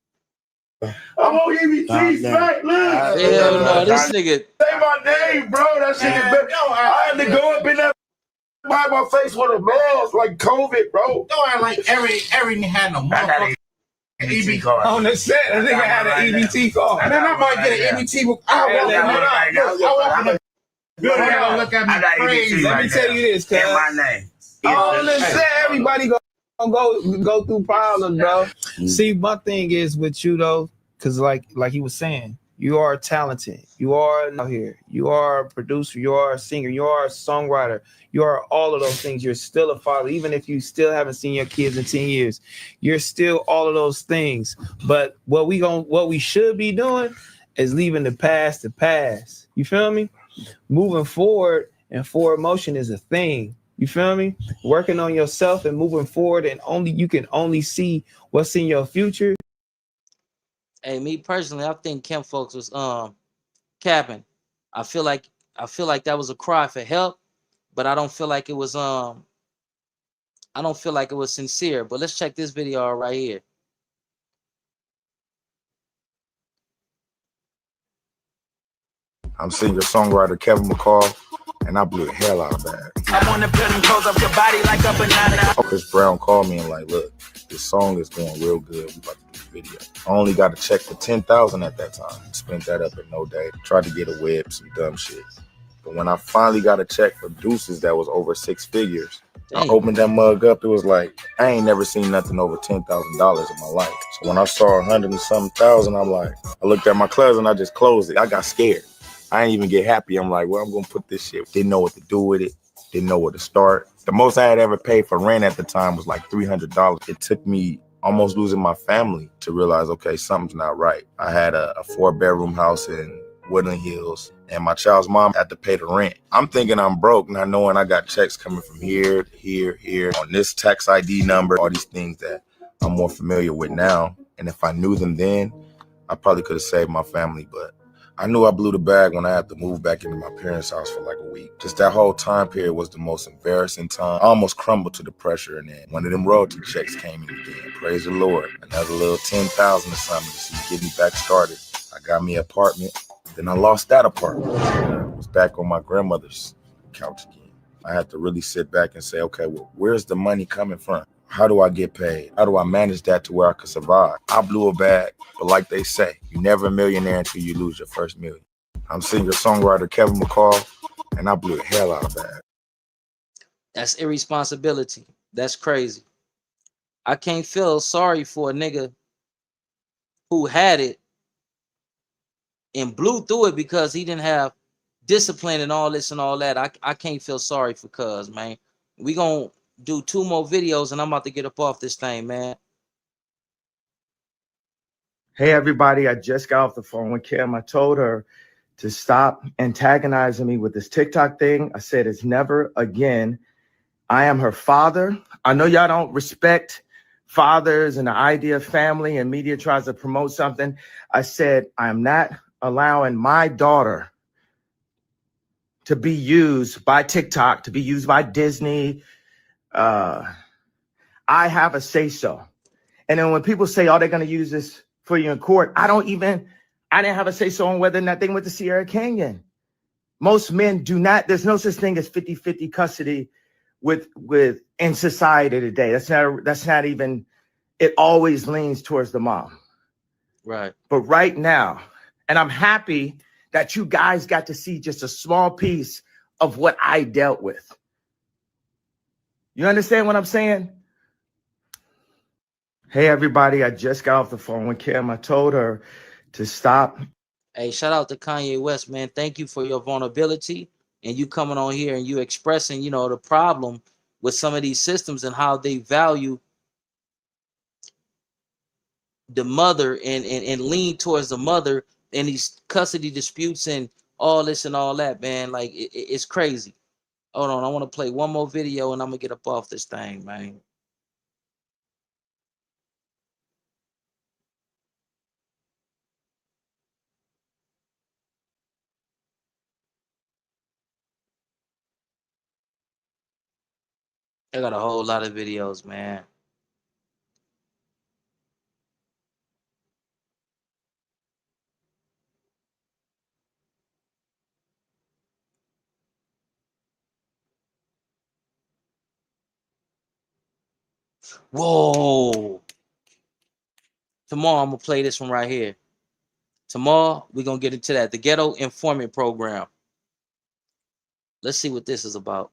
I'm on EBT, fact, look. Hell no, this nigga. Say my name, bro. That shit is better. I had to go up in that by my face with a mask like COVID, bro. Don't act like every nigga had no motherfucker. EBT card. On the set, I think I had an EBT card. And then I might get an EBT. I walk in the building, I gonna look at me crazy. Let me tell you this, cuz. My name. On the set, everybody go through problems, bro. See, my thing is with you though, because like he was saying, you are talented. You are out here. You are a producer. You are a singer. You are a songwriter. You are all of those things. You're still a father, even if you still haven't seen your kids in 10 years. You're still all of those things. But what we should be doing is leaving the past to pass. You feel me? Moving forward, and forward motion is a thing. You feel me? Working on yourself and moving forward, and you can only see what's in your future. Hey, me personally, I think Kim folks was capping. I feel like that was a cry for help, but I don't feel like it was sincere. But let's check this video out right here. I'm singer-songwriter Kevin McCall, and I blew the hell out of that. I want to put them clothes up your body like a banana. Chris Brown called me and like, look, this song is going real good. We about to do a video. I only got a check for $10,000 at that time. Spent that up in no day. Tried to get a whip, some dumb shit. But when I finally got a check for Deuces that was over 6 figures, I Damn. opened that mug up. It was like, I ain't never seen nothing over $10,000 in my life. So when I saw 100 and something thousand, I'm like, I looked at my cousin, I just closed it. I got scared. I ain't even get happy. I'm like, well, I'm going to put this shit. Didn't know what to do with it. Didn't know where to start. The most I had ever paid for rent at the time was like $300. It took me almost losing my family to realize, okay, something's not right. I had a 4-bedroom house in Woodland Hills, and my child's mom had to pay the rent. I'm thinking I'm broke, not knowing I got checks coming from here, here, on this tax ID number, all these things that I'm more familiar with now. And if I knew them then, I probably could have saved my family, but I knew I blew the bag when I had to move back into my parents' house for like a week. Just that whole time period was the most embarrassing time. I almost crumbled to the pressure, and then one of them royalty checks came in again. Praise the Lord. Another little 10,000 or something to get me back started. I got me an apartment. Then I lost that apartment. I was back on my grandmother's couch again. I had to really sit back and say, okay, well, where's the money coming from? How do I get paid? How do I manage that to where I could survive? I blew a bag, but like they say, you're never a millionaire until you lose your first million. I'm singer-songwriter Kevin McCall, and I blew the hell out of that. That's irresponsibility. That's crazy. I can't feel sorry for a nigga who had it and blew through it because he didn't have discipline and all this and all that. I can't feel sorry for cuz, man. We gonna do 2 more videos and I'm about to get up off this thing, man. Hey, everybody. I just got off the phone with Kim. I told her to stop antagonizing me with this TikTok thing. I said it's never again. I am her father. I know y'all don't respect fathers and the idea of family, and media tries to promote something. I said I am not allowing my daughter to be used by TikTok, to be used by Disney. I have a say-so. And then when people say, oh, they're going to use this for you in court, I didn't have a say-so on whether or not they went to Sierra Canyon. Most men do not, there's no such thing as 50-50 custody with in society today. That's not even, it always leans towards the mom. Right. But right now, and I'm happy that you guys got to see just a small piece of what I dealt with. You understand what I'm saying? Hey, everybody, I just got off the phone with Kim. I told her to stop. Hey, shout out to Kanye West, man. Thank you for your vulnerability and you coming on here and you expressing, you know, the problem with some of these systems and how they value the mother and lean towards the mother in these custody disputes and all this and all that, man. Like it's crazy. Hold on, I want to play one more video and I'm gonna get up off this thing, man. I got a whole lot of videos, man. Whoa. Tomorrow I'm gonna play this one right here. Tomorrow we're gonna get into that. The Ghetto Informant Program. Let's see what this is about.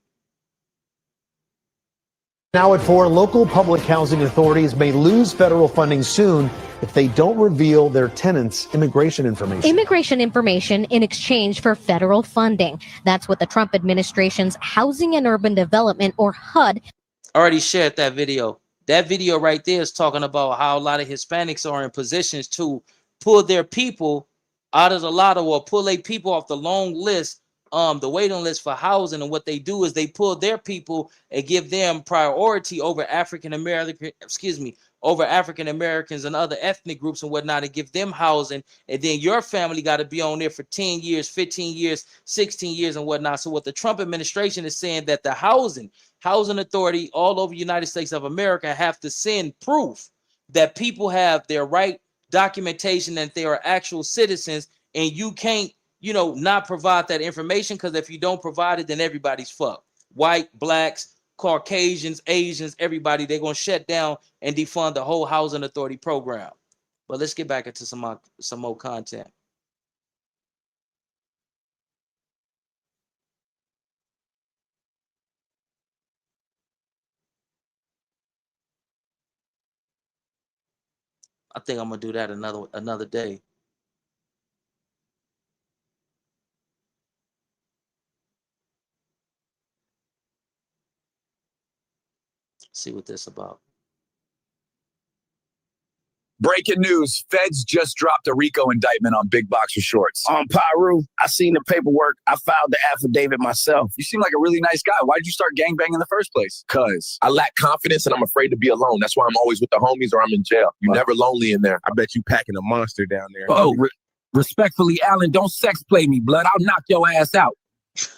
Now at 4, local public housing authorities may lose federal funding soon if they don't reveal their tenants' immigration information. Immigration information in exchange for federal funding. That's what the Trump administration's Housing and Urban Development, or HUD. Already shared that video. That video right there is talking about how a lot of Hispanics are in positions to pull their people out of the lotto or pull their people off the long list, the waiting list for housing. And what they do is they pull their people and give them priority over African Americans and other ethnic groups and whatnot, and give them housing. And then your family got to be on there for 10 years, 15 years, 16 years and whatnot. So what the Trump administration is saying that the housing authority all over the United States of America have to send proof that people have their right documentation, that they are actual citizens, and you can't, not provide that information, because if you don't provide it, then everybody's fucked. White, blacks, Caucasians, Asians, everybody, they're going to shut down and defund the whole housing authority program. But let's get back into some more content. I think I'm gonna do that another day. See what this about. Breaking news. Feds just dropped a RICO indictment on Big Boxer Shorts. Pyru, I seen the paperwork. I filed the affidavit myself. You seem like a really nice guy. Why did you start gangbanging in the first place? Cause I lack confidence and I'm afraid to be alone. That's why I'm always with the homies or I'm in jail. You're never lonely in there. I bet you packing a monster down there. Oh, respectfully, Alan, don't sex play me, blood. I'll knock your ass out.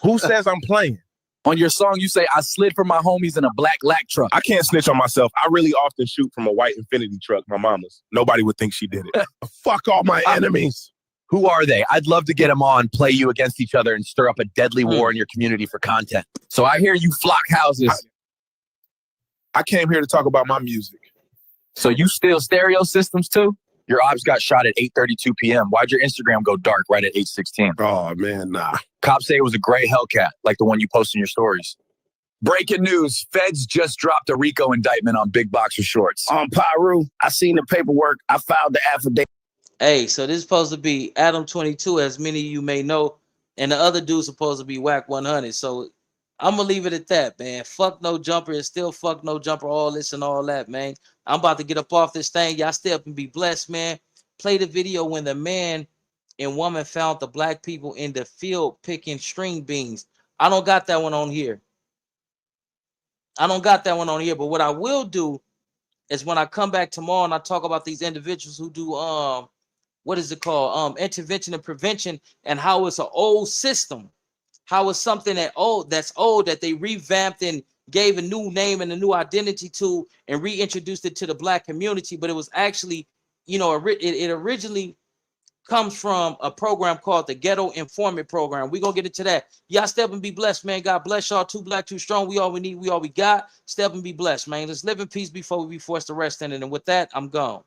Who says I'm playing? On your song, you say, I slid for my homies in a black lack truck. I can't snitch on myself. I really often shoot from a white Infinity truck, my mama's. Nobody would think she did it. Fuck all my enemies. Who are they? I'd love to get them on, play you against each other, and stir up a deadly war in your community for content. So I hear you flock houses. I came here to talk about my music. So you steal stereo systems too? Your ops got shot at 8:32 p.m. Why'd your Instagram go dark right at 8:16? Oh, man, nah. Cops say it was a gray Hellcat, like the one you post in your stories. Breaking news. Feds just dropped a RICO indictment on Big Boxer Shorts. Pyru, I seen the paperwork. I filed the affidavit. Hey, so this is supposed to be Adam 22, as many of you may know, and the other dude's supposed to be Whack 100. So I'm gonna leave it at that, man. Fuck no jumper and still fuck no jumper, all this and all that, man. I'm about to get up off this thing. Y'all stay up and be blessed, man. Play the video when the man and woman found the black people in the field picking string beans. I don't got that one on here. But what I will do is when I come back tomorrow and I talk about these individuals who do what is it called? Intervention and prevention, and how it's an old system. How it's something that's old that they revamped and gave a new name and a new identity to and reintroduced it to the black community. But it was actually, you know, it originally comes from a program called the Ghetto Informant Program. We're going to get into that. Y'all step and be blessed, man. God bless y'all. Too black, too strong. We all we need. We all we got. Step and be blessed, man. Let's live in peace before we be forced to rest in it. And with that, I'm gone.